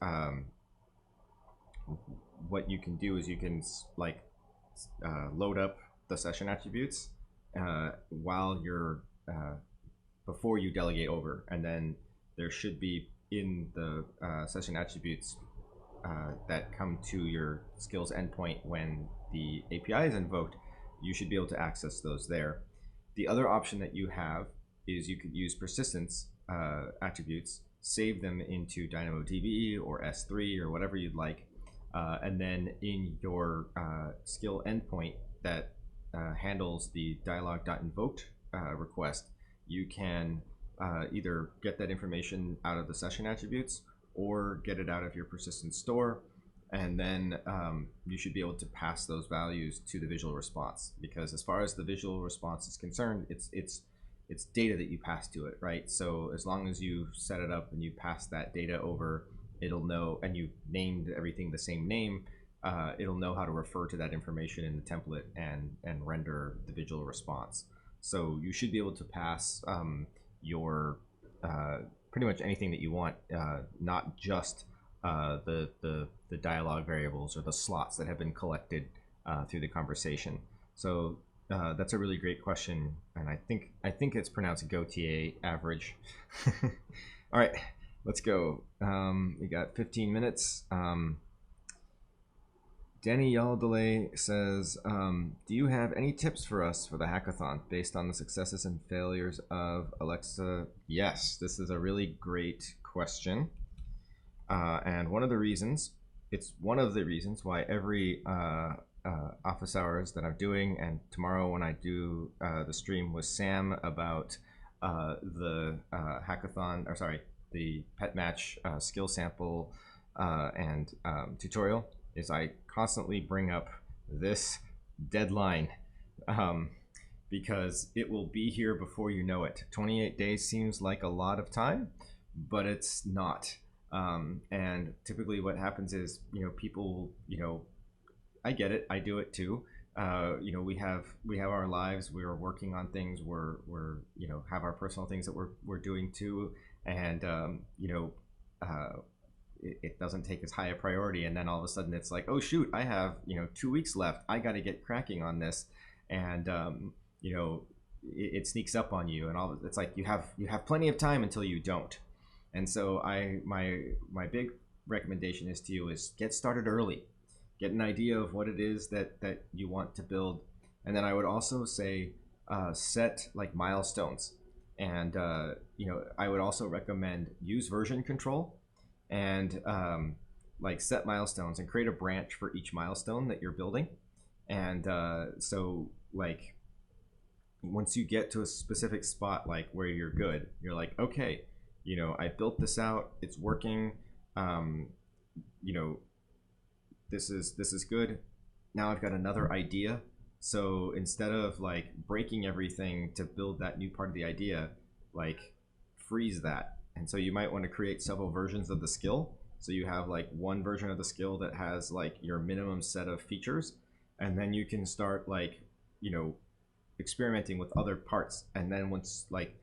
you can do is you can like load up the session attributes while you're before you delegate over, and then there should be in the session attributes that come to your skills endpoint when the API is invoked. You should be able to access those there. The other option that you have is you could use persistence attributes, save them into Dynamodb or S3 or whatever you'd like, and then in your skill endpoint that handles the dialog.invoked request, you can either get that information out of the session attributes or get it out of your persistent store, and then you should be able to pass those values to the visual response, because as far as the visual response is concerned, it's data that you pass to it, right? So as long as you set it up and you pass that data over, it'll know, and you named everything the same name, it'll know how to refer to that information in the template and render the visual response. So you should be able to pass your pretty much anything that you want, not just the dialogue variables or the slots that have been collected through the conversation. So that's a really great question, and I think it's pronounced Gautier average. All right, let's go. We got 15 minutes. Danny Yaldele says, do you have any tips for us for the hackathon based on the successes and failures of Alexa? Yes, this is a really great question. And it's one of the reasons why every office hours that I'm doing, and tomorrow when I do the stream with Sam about the hackathon, or sorry, the pet match skill sample and tutorial, is I constantly bring up this deadline because it will be here before you know it. 28 days seems like a lot of time, but it's not. And typically what happens is, people, I get it, I do it too. We have our lives, we're working on things, we're have our personal things that we're doing too, and it doesn't take as high a priority, and then all of a sudden it's like, oh shoot, I have 2 weeks left, I got to get cracking on this, and it sneaks up on you, and it's like you have plenty of time until you don't. And so my big recommendation is to you is get started early, get an idea of what it is that you want to build, and then I would also say set like milestones, and I would also recommend use version control, and like set milestones and create a branch for each milestone that you're building. And so like once you get to a specific spot, like where you're good, you're like, okay, you know, I built this out, it's working, you know, this is good. Now I've got another idea. So instead of like breaking everything to build that new part of the idea, like freeze that. And so you might want to create several versions of the skill. So you have like one version of the skill that has like your minimum set of features, and then you can start like, you know, experimenting with other parts. And then once like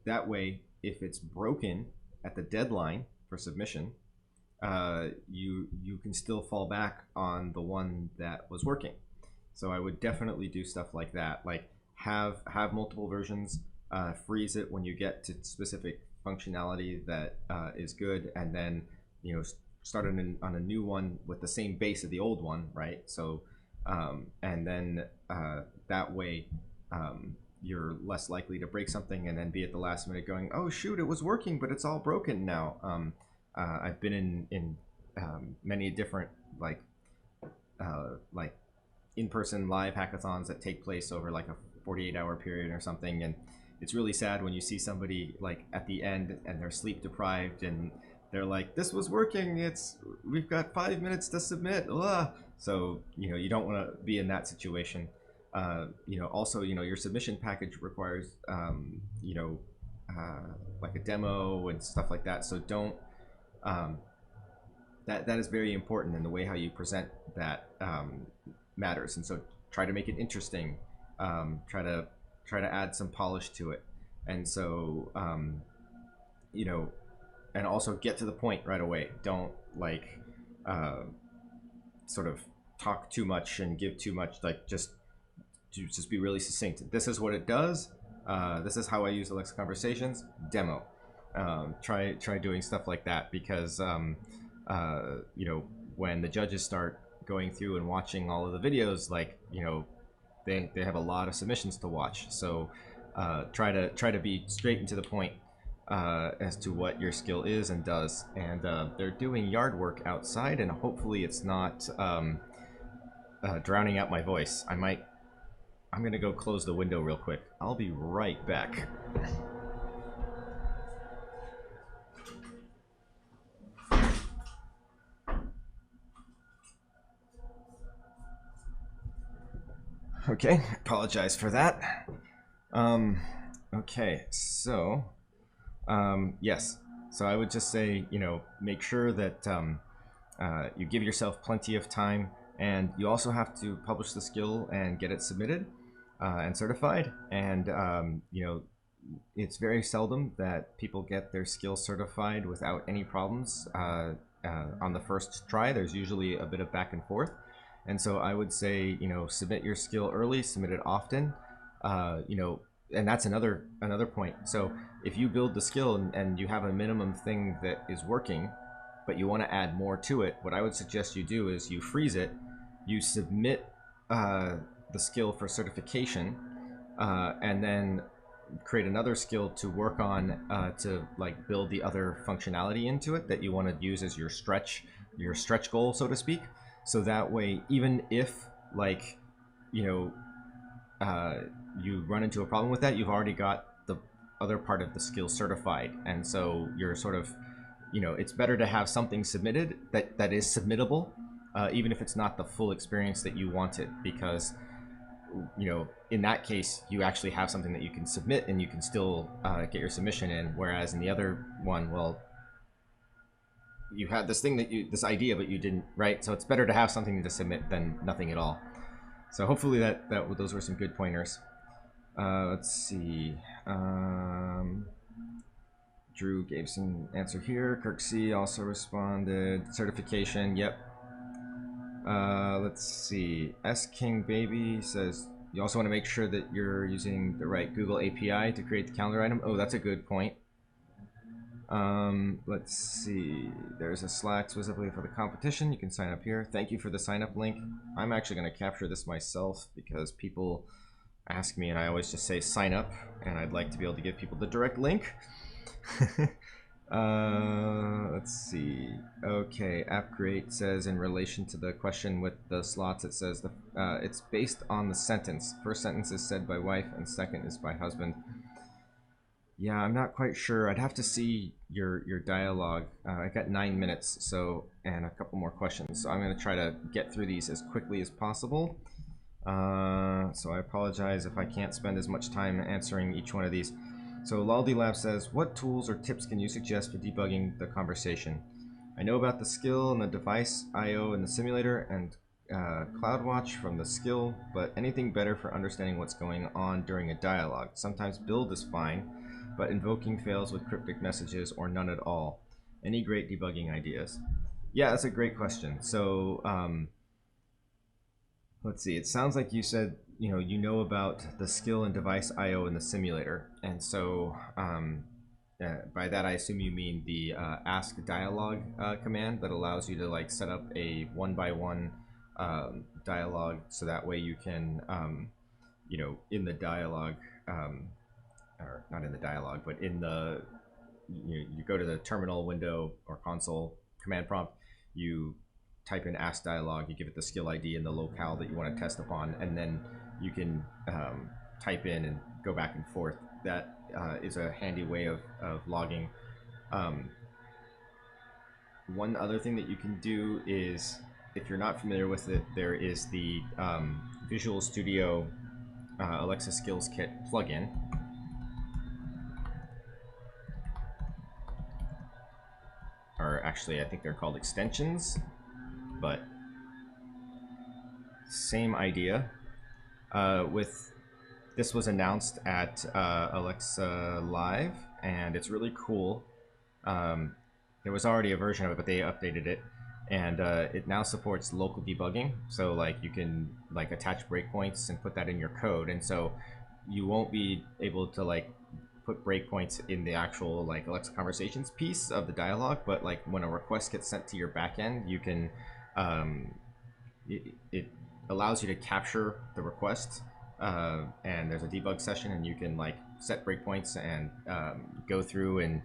that way, if it's broken at the deadline for submission, you can still fall back on the one that was working. So I would definitely do stuff like that, like have multiple versions, freeze it when you get to specific functionality that is good, and then, you know, start on a new one with the same base of the old one, right? So and then that way you're less likely to break something and then be at the last minute going, oh shoot, it was working but it's all broken now. I've been in many different like in-person live hackathons that take place over like a 48-hour period or something, and it's really sad when you see somebody like at the end and they're sleep deprived and they're like, this was working, we've got 5 minutes to submit. Ugh. So, you know, you don't want to be in that situation. You know, also, you know, your submission package requires you know, like a demo and stuff like that, so don't that is very important in the way how you present that matters. And so try to make it interesting, try to add some polish to it. And so you know, and also get to the point right away. Don't like sort of talk too much and give too much. Like just be really succinct. This is what it does. This is how I use Alexa Conversations. Demo. Try doing stuff like that, because you know, when the judges start going through and watching all of the videos, like, you know, they have a lot of submissions to watch. So try to be straight and to the point as to what your skill is and does. And they're doing yard work outside, and hopefully it's not drowning out my voice. I'm gonna go close the window real quick. I'll be right back. Okay, apologize for that. Okay, so yes, so I would just say, you know, make sure that you give yourself plenty of time, and you also have to publish the skill and get it submitted and certified. And you know, it's very seldom that people get their skill certified without any problems on the first try. There's usually a bit of back and forth. And so I would say, you know, submit your skill early, submit it often, you know, and that's another point. So if you build the skill and you have a minimum thing that is working, but you want to add more to it, what I would suggest you do is you freeze it, you submit the skill for certification, and then create another skill to work on to like build the other functionality into it that you want to use as your stretch goal, so to speak. So that way, even if like, you know, you run into a problem with that, you've already got the other part of the skill certified. And so you're sort of, you know, it's better to have something submitted that is submittable, even if it's not the full experience that you wanted, because, you know, in that case, you actually have something that you can submit and you can still get your submission in. Whereas in the other one, well, you had this thing this idea, but you didn't, right? So it's better to have something to submit than nothing at all. So hopefully those were some good pointers. Let's see. Drew gave some answer here. Kirk C also responded. Certification, yep. Let's see. S King Baby says you also want to make sure that you're using the right Google API to create the calendar item. Oh, that's a good point. Let's see. There's a Slack specifically for the competition. You can sign up here. Thank you for the sign up link. I'm actually going to capture this myself because people ask me and I always just say sign up, and I'd like to be able to give people the direct link. Let's see. Okay, AppGreat says in relation to the question with the slots, it says it's based on the sentence. First sentence is said by wife, and second is by husband. Yeah, I'm not quite sure. I'd have to see your dialogue. I got 9 minutes, so and a couple more questions. So I'm going to try to get through these as quickly as possible. So I apologize if I can't spend as much time answering each one of these. So Laldilab says, what tools or tips can you suggest for debugging the conversation? I know about the skill and the device I/O in the simulator and CloudWatch from the skill, but anything better for understanding what's going on during a dialogue? Sometimes build is fine, but invoking fails with cryptic messages or none at all. Any great debugging ideas? Yeah, that's a great question. So let's see. It sounds like you said you know about the skill and device I/O in the simulator, and so by that I assume you mean the ask dialogue command that allows you to like set up a one-by-one dialogue, so that way you can in the dialogue or not in the dialogue, but in the you go to the terminal window or console command prompt, you type in ask dialog, you give it the skill ID and the locale that you want to test upon, and then you can type in and go back and forth. That is a handy way of logging. One other thing that you can do is, if you're not familiar with it, there is the Visual Studio Alexa Skills Kit plugin. Or actually, I think they're called extensions, but same idea. With this was announced at Alexa Live, and it's really cool. There was already a version of it, but they updated it, and it now supports local debugging. So like you can like attach breakpoints and put that in your code, and so you won't be able to like put breakpoints in the actual like Alexa conversations piece of the dialogue, but like when a request gets sent to your backend, you can it allows you to capture the request, and there's a debug session, and you can like set breakpoints and go through and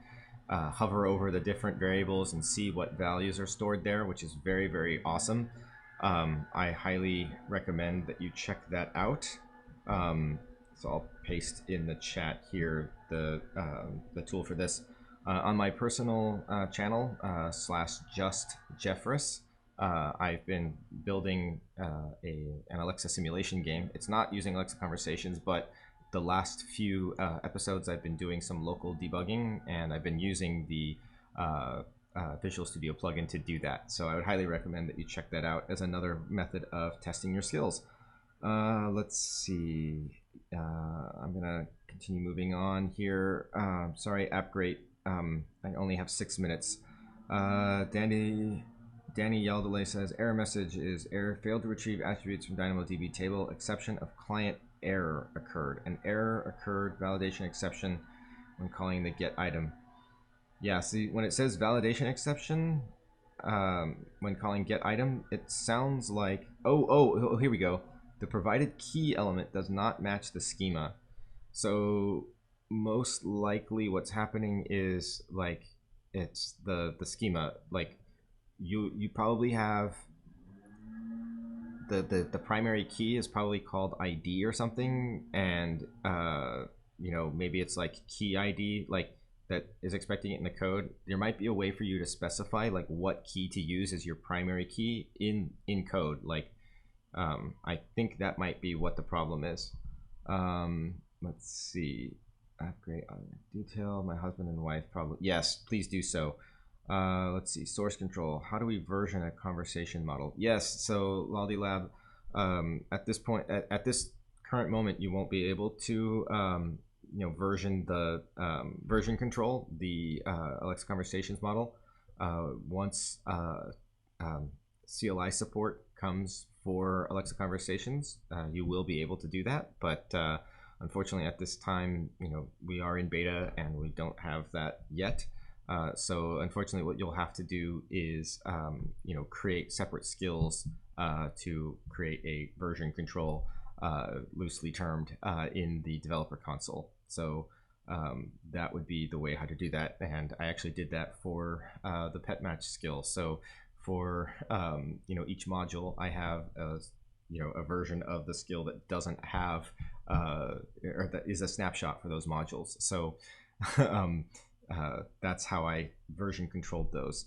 hover over the different variables and see what values are stored there, which is very, very awesome. I highly recommend that you check that out. So I'll paste in the chat here the tool for this. On my personal channel, /JustJeffress, I've been building an Alexa simulation game. It's not using Alexa conversations, but the last few episodes I've been doing some local debugging, and I've been using the Visual Studio plugin to do that. So I would highly recommend that you check that out as another method of testing your skills. Let's see. I'm gonna continue moving on here. Sorry, AppGreat. I only have 6 minutes. Danny Yaldele says error message is error failed to retrieve attributes from DynamoDB table. Exception of client error occurred. An error occurred. Validation exception when calling the get item. Yeah. See, when it says validation exception when calling get item, it sounds like oh here we go. The provided key element does not match the schema. So most likely what's happening is like it's the schema. Like you probably have the primary key is probably called ID or something, and maybe it's like key ID like that is expecting it in the code. There might be a way for you to specify like what key to use as your primary key in code. Like I think that might be what the problem is. Let's see. Great detail. My husband and wife probably. Yes, please do so. Let's see. Source control. How do we version a conversation model? Yes. So Laldilab, at this point, at this current moment, you won't be able to version the version control the Alexa Conversations model. Once CLI support comes for Alexa Conversations, you will be able to do that. But unfortunately, at this time, we are in beta and we don't have that yet. So unfortunately, what you'll have to do is create separate skills to create a version control, loosely termed, in the developer console. So that would be the way how to do that. And I actually did that for the pet match skill. So for each module, I have a version of the skill that doesn't have or that is a snapshot for those modules. So that's how I version controlled those.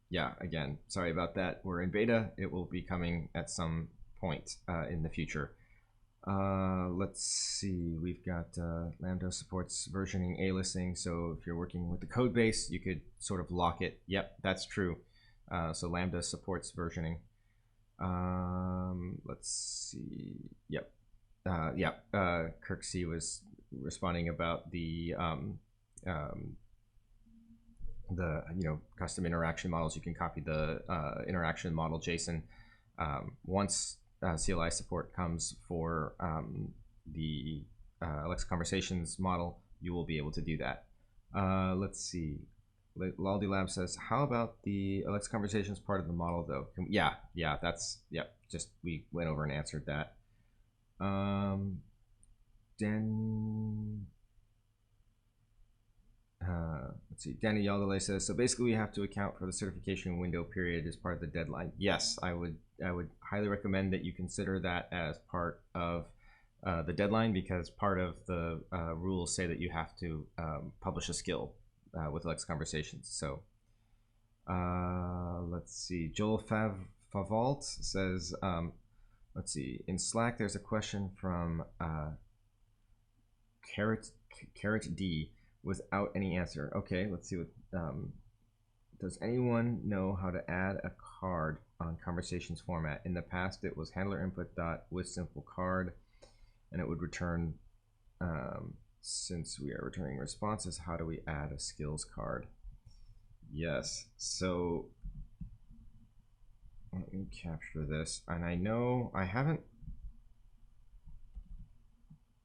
Yeah, again, sorry about that. We're in beta. It will be coming at some point in the future. Let's see, we've got Lambda supports versioning aliasing, so if you're working with the code base, you could sort of lock it. Yep, that's true. So Lambda supports versioning. Let's see. Yep. Kirk C was responding about the custom interaction models. You can copy the interaction model JSON. Once CLI support comes for the Alexa Conversations model, you will be able to do that. Let's see. Laldi Lab says, how about the Alexa Conversations part of the model though? Just we went over and answered that. Let's see. Danny Yaldale says, so basically we have to account for the certification window period as part of the deadline. Yes, I would highly recommend that you consider that as part of the deadline, because part of the rules say that you have to publish a skill with Alexa Conversations. So let's see. Joel Favalt says, let's see. In Slack, there's a question from Carrot D without any answer. Okay, let's see what. Does anyone know how to add a card on conversations format? In the past, it was handler input dot with simple card, and it would return. Since we are returning responses, how do we add a skills card? Yes, so let me capture this. And I know I haven't.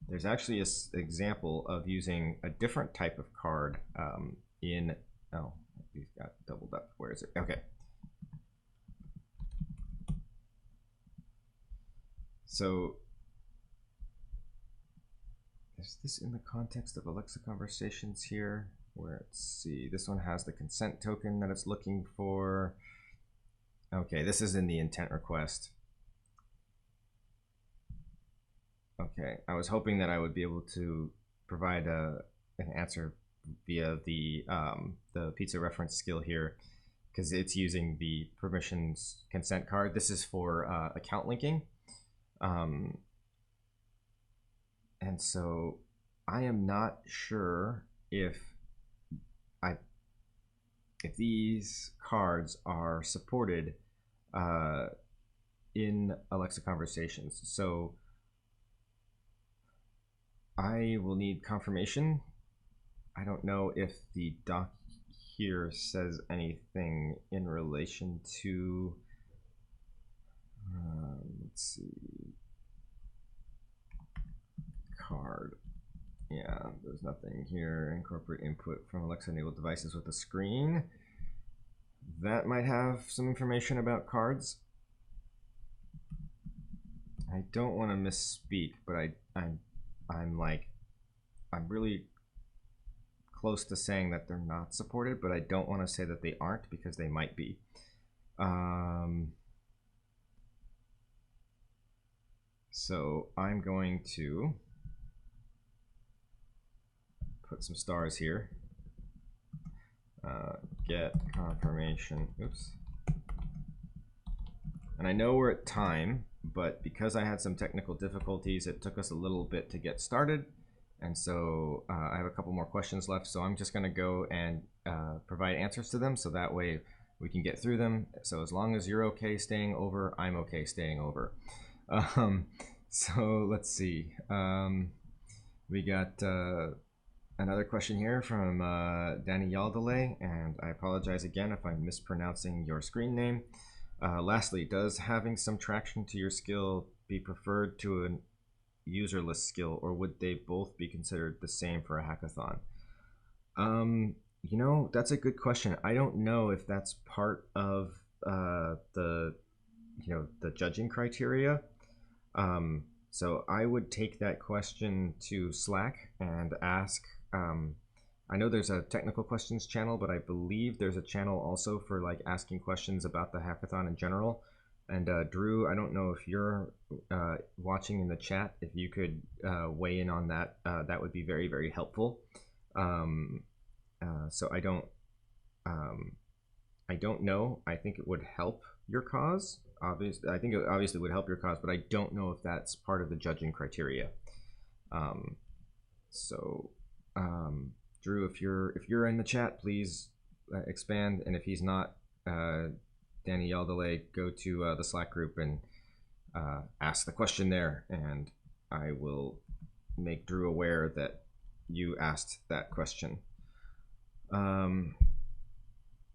There's actually an example of using a different type of card in. Oh, these got doubled up. Where is it? Okay. So is this in the context of Alexa Conversations here? Where, let's see, this one has the consent token that it's looking for. Okay, this is in the intent request. Okay, I was hoping that I would be able to provide an answer via the pizza reference skill here, because it's using the permissions consent card. This is for account linking. And so I am not sure if these cards are supported in Alexa Conversations. So I will need confirmation. I don't know if the doc here says anything in relation to, let's see, card. Yeah, there's nothing here. Incorporate input from Alexa enabled devices with a screen. That might have some information about cards. I don't want to misspeak, but I'm really close to saying that they're not supported, but I don't want to say that they aren't, because they might be. So I'm going to put some stars here. Get confirmation. Oops. And I know we're at time, but because I had some technical difficulties, it took us a little bit to get started. And so I have a couple more questions left. So I'm just going to go and provide answers to them, so that way we can get through them. So as long as you're okay staying over, I'm okay staying over. So let's see. We got another question here from Danny Yaldale, and I apologize again if I'm mispronouncing your screen name. Lastly, does having some traction to your skill be preferred to a userless skill, or would they both be considered the same for a hackathon? That's a good question. I don't know if that's part of the judging criteria. So I would take that question to Slack and ask. I know there's a technical questions channel, but I believe there's a channel also for like asking questions about the hackathon in general. And Drew, I don't know if you're watching in the chat. If you could weigh in on that, that would be very, very helpful. So I don't know. I think it would help your cause. Obviously, I think it obviously would help your cause, but I don't know if that's part of the judging criteria. Drew, if you're in the chat, please expand. And if he's not, Danny Yaldale, go to the Slack group and ask the question there, and I will make Drew aware that you asked that question.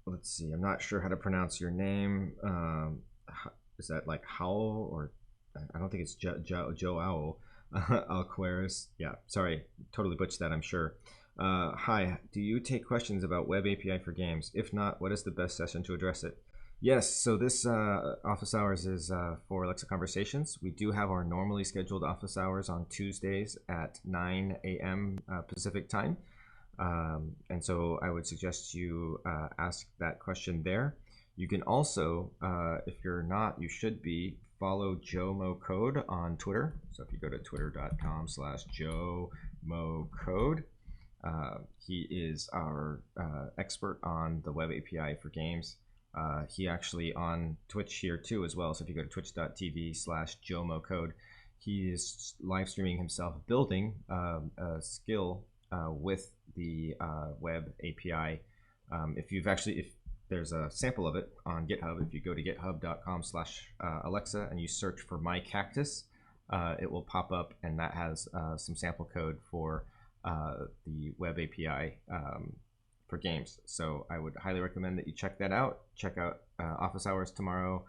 Let's see. I'm not sure how to pronounce your name. Is that like Howell, or I don't think it's Joao Alqueris. Yeah, sorry, totally butchered that, I'm sure. Hi, do you take questions about Web API for games? If not, what is the best session to address it? Yes, so this office hours is for Alexa Conversations. We do have our normally scheduled office hours on Tuesdays at 9 a.m. Pacific time. And so I would suggest you ask that question there. You can also, if you're not, you should be, follow JomoCode on Twitter. So if you go to twitter.com/JomoCode, he is our expert on the Web API for games. He actually on Twitch here too as well. So if you go to twitch.tv/JomoCode, he is live streaming himself building a skill with the Web API. If there's a sample of it on GitHub, if you go to github.com/Alexa and you search for My Cactus, it will pop up, and that has some sample code for the Web API for games. So I would highly recommend that you check that out. Check out office hours tomorrow,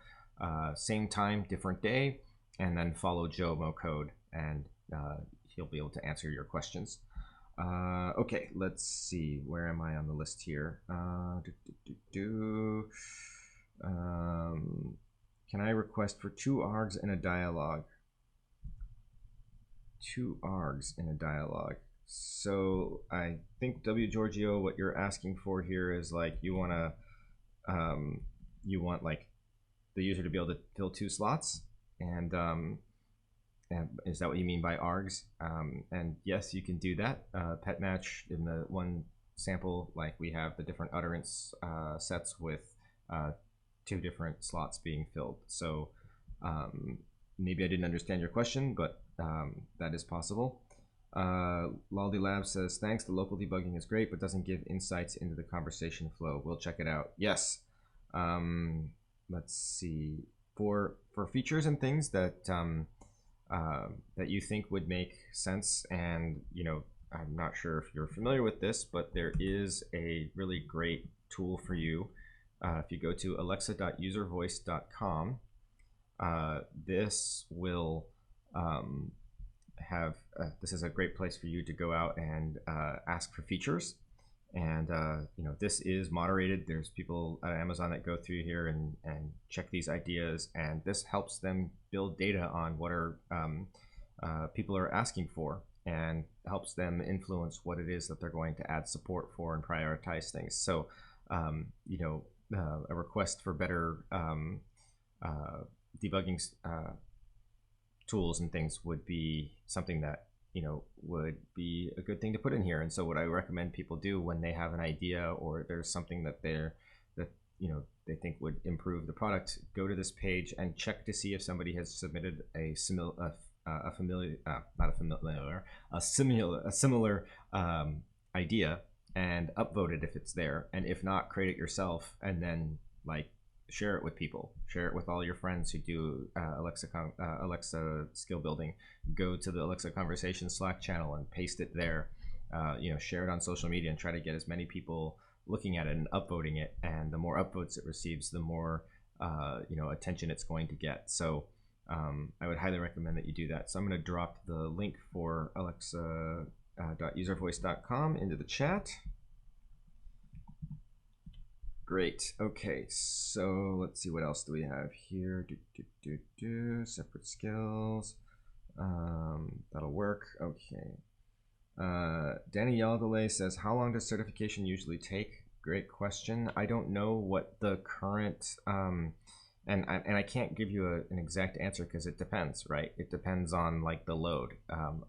same time, different day, and then follow JomoCode, and he'll be able to answer your questions. Okay, let's see. Where am I on the list here? Can I request for 2 args in a dialogue? 2 args in a dialogue. So I think W Giorgio, what you're asking for here is like you want like the user to be able to fill 2 slots, and is that what you mean by args? And yes, you can do that. Pet match in the one sample, like we have the different utterance sets with 2 different slots being filled. So maybe I didn't understand your question, but that is possible. Laldi Lab says, thanks, the local debugging is great, but doesn't give insights into the conversation flow. We'll check it out. Yes. Let's see. For features and things that that you think would make sense, and I'm not sure if you're familiar with this, but there is a really great tool for you. If you go to alexa.uservoice.com, this will this is a great place for you to go out and ask for features. And this is moderated. There's people at Amazon that go through here and check these ideas, and this helps them build data on what are people are asking for, and helps them influence what it is that they're going to add support for and prioritize things. So a request for better debugging tools and things would be something that would be a good thing to put in here. And so what I recommend people do when they have an idea, or there's something that they think would improve the product, go to this page and check to see if somebody has submitted a similar idea, and upvote it if it's there, and if not, create it yourself, and then share it with people. Share it with all your friends who do Alexa skill building. Go to the Alexa Conversation Slack channel and paste it there. Share it on social media and try to get as many people looking at it and upvoting it. And the more upvotes it receives, the more attention it's going to get. So I would highly recommend that you do that. So I'm going to drop the link for alexa.uservoice.com into the chat. Great. Okay, so let's see, what else do we have here? Separate skills. That'll work. Okay. Danny Yaldele says, how long does certification usually take? Great question. I don't know what the current, and I can't give you an exact answer because it depends, right? It depends on like the load.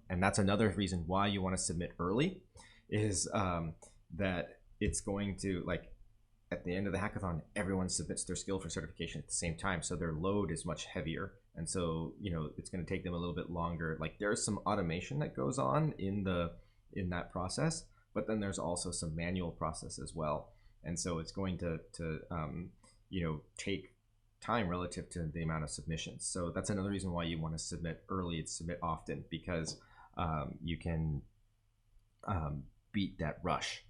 And that's another reason why you want to submit early is that it's going to, like, at the end of the hackathon, everyone submits their skill for certification at the same time. So their load is much heavier. And so, you know, it's going to take them a little bit longer. Like there's some automation that goes on in that process, but then there's also some manual process as well. And so it's going to you know, take time relative to the amount of submissions. So that's another reason why you want to submit early and submit often, because you can beat that rush.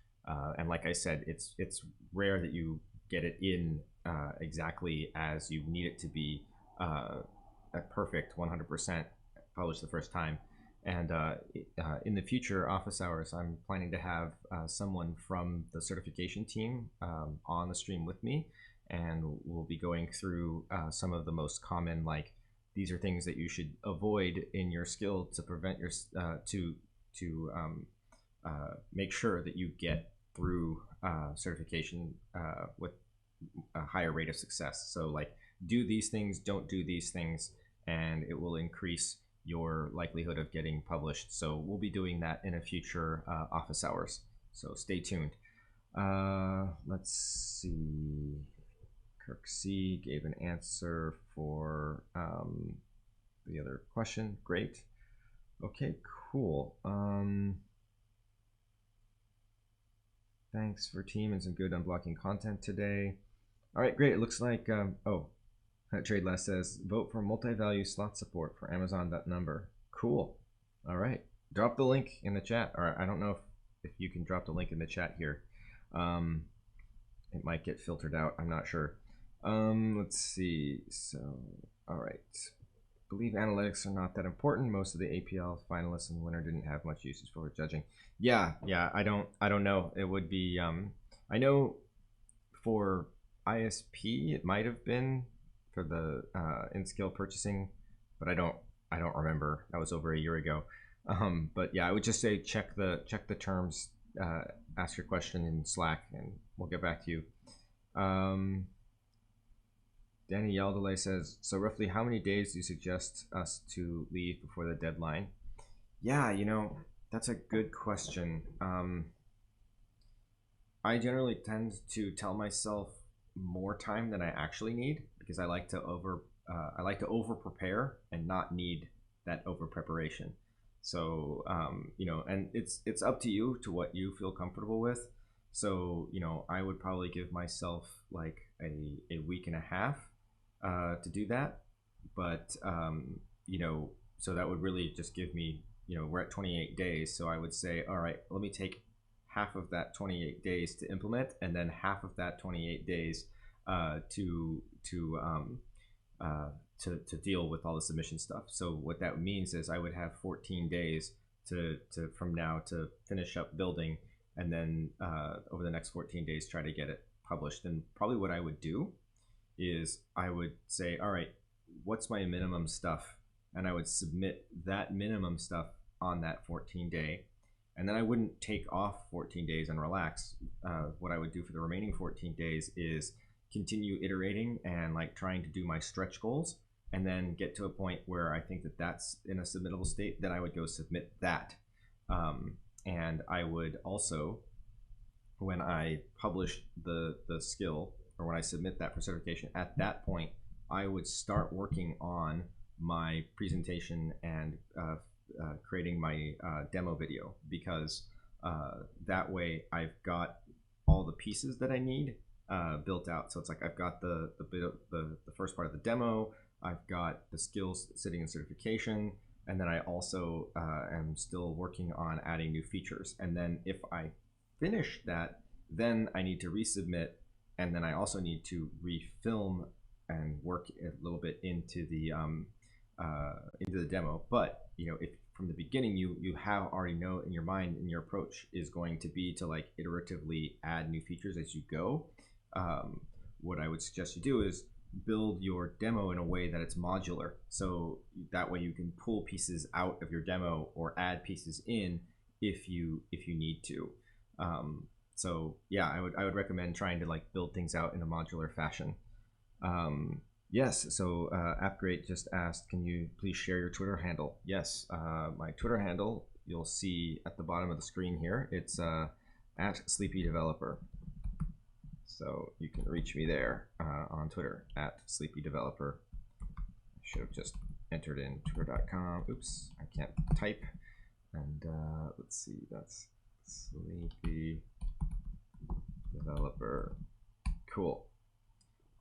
And like I said, it's rare that you get it in exactly as you need it to be, a perfect 100% published the first time. And in the future office hours, I'm planning to have someone from the certification team on the stream with me, and we'll be going through some of the most common, like, these are things that you should avoid in your skill to prevent your make sure that you get through certification with a higher rate of success. So like, do these things, don't do these things, and it will increase your likelihood of getting published. So we'll be doing that in a future office hours. So stay tuned. Let's see. Kirk C gave an answer for the other question. Great. Okay, cool. Thanks for team and some good unblocking content today. All right, great. It looks like, TradeLess says, vote for multi-value slot support for Amazon.number. Cool. All right. Drop the link in the chat. Or I don't know if you can drop the link in the chat here. It might get filtered out. I'm not sure. Let's see. So, all right. Believe analytics are not that important. Most of the APL finalists and winner didn't have much usage for judging. Yeah. I don't know. It would be, I know for ISP, it might have been for the in-skill purchasing, but I don't remember. That was over a year ago. But yeah, I would just say check the terms, ask your question in Slack, and we'll get back to you. Danny Yaldele says, so roughly how many days do you suggest us to leave before the deadline? Yeah, you know, that's a good question. I generally tend to tell myself more time than I actually need, because I like to over prepare and not need that over preparation. So you know, and it's up to you to what you feel comfortable with. So you know, I would probably give myself like a week and a half to do that. But you know, so that would really just give me, you know, we're at 28 days, so I would say, all right, let me take half of that 28 days to implement, and then half of that 28 days to deal with all the submission stuff. So what that means is I would have 14 days to from now to finish up building, and then over the next 14 days try to get it published. And probably what I would do is I would say, all right, what's my minimum stuff? And I would submit that minimum stuff on that 14 day. And then I wouldn't take off 14 days and relax. What I would do for the remaining 14 days is continue iterating and like trying to do my stretch goals, and then get to a point where I think that that's in a submittable state. Then I would go submit that. And I would also, when I publish the skill, or when I submit that for certification, at that point, I would start working on my presentation and creating my demo video, because that way I've got all the pieces that I need built out. So it's like I've got the first part of the demo, I've got the skills sitting in certification, and then I also am still working on adding new features. And then if I finish that, then I need to resubmit, and then I also need to refilm and work a little bit into the demo. But you know, if from the beginning you have already know in your mind, and your approach is going to be to like iteratively add new features as you go, what I would suggest you do is build your demo in a way that it's modular. So that way you can pull pieces out of your demo or add pieces in if you need to. So yeah, I would recommend trying to like build things out in a modular fashion. Yes, so AppGreat just asked, can you please share your Twitter handle? Yes, my Twitter handle, you'll see at the bottom of the screen here. It's at Sleepy Developer. So you can reach me there on Twitter at Sleepy Developer. I should have just entered in twitter.com. Oops, I can't type. And let's see, that's Sleepy Developer. Cool.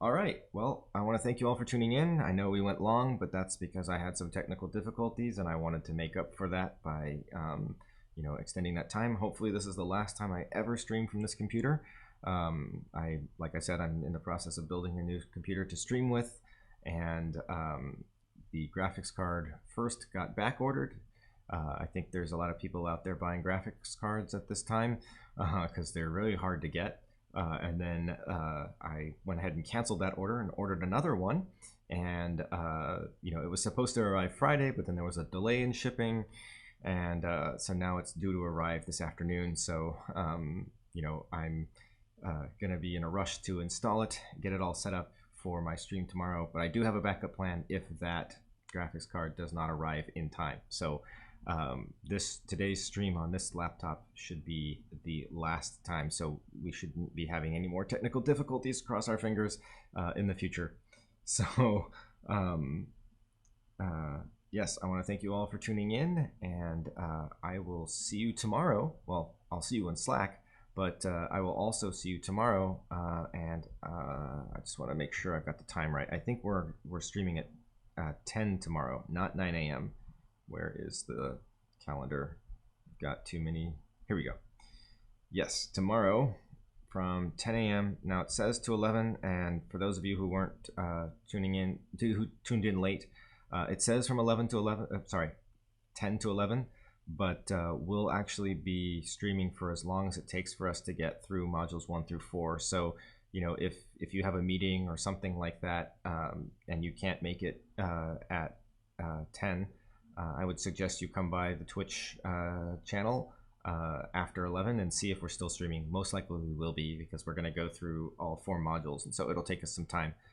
All right, well, I want to thank you all for tuning in. I know we went long, but that's because I had some technical difficulties and I wanted to make up for that by extending that time. Hopefully this is the last time I ever stream from this computer. Like I said, I'm in the process of building a new computer to stream with, and the graphics card first got back ordered. I think there's a lot of people out there buying graphics cards at this time because they're really hard to get. And then I went ahead and canceled that order and ordered another one. And it was supposed to arrive Friday, but then there was a delay in shipping, and so now it's due to arrive this afternoon. So I'm gonna be in a rush to install it, get it all set up for my stream tomorrow. But I do have a backup plan if that graphics card does not arrive in time. So today's stream on this laptop should be the last time, so we shouldn't be having any more technical difficulties, cross our fingers, in the future. So yes, I want to thank you all for tuning in, and I will see you tomorrow. Well, I'll see you in Slack, but I will also see you tomorrow, and I just want to make sure I've got the time right. I think we're streaming at 10 tomorrow, not 9 a.m. Where is the calendar? Got too many. Here we go. Yes, tomorrow from 10 a.m. Now it says to 11, and for those of you who weren't who tuned in late, it says from 11 to 11. Sorry, 10 to 11. But we'll actually be streaming for as long as it takes for us to get through modules 1 through 4. So if you have a meeting or something like that, and you can't make it at 10. I would suggest you come by the Twitch channel after 11 and see if we're still streaming. Most likely we will be, because we're going to go through all 4 modules, and so it'll take us some time.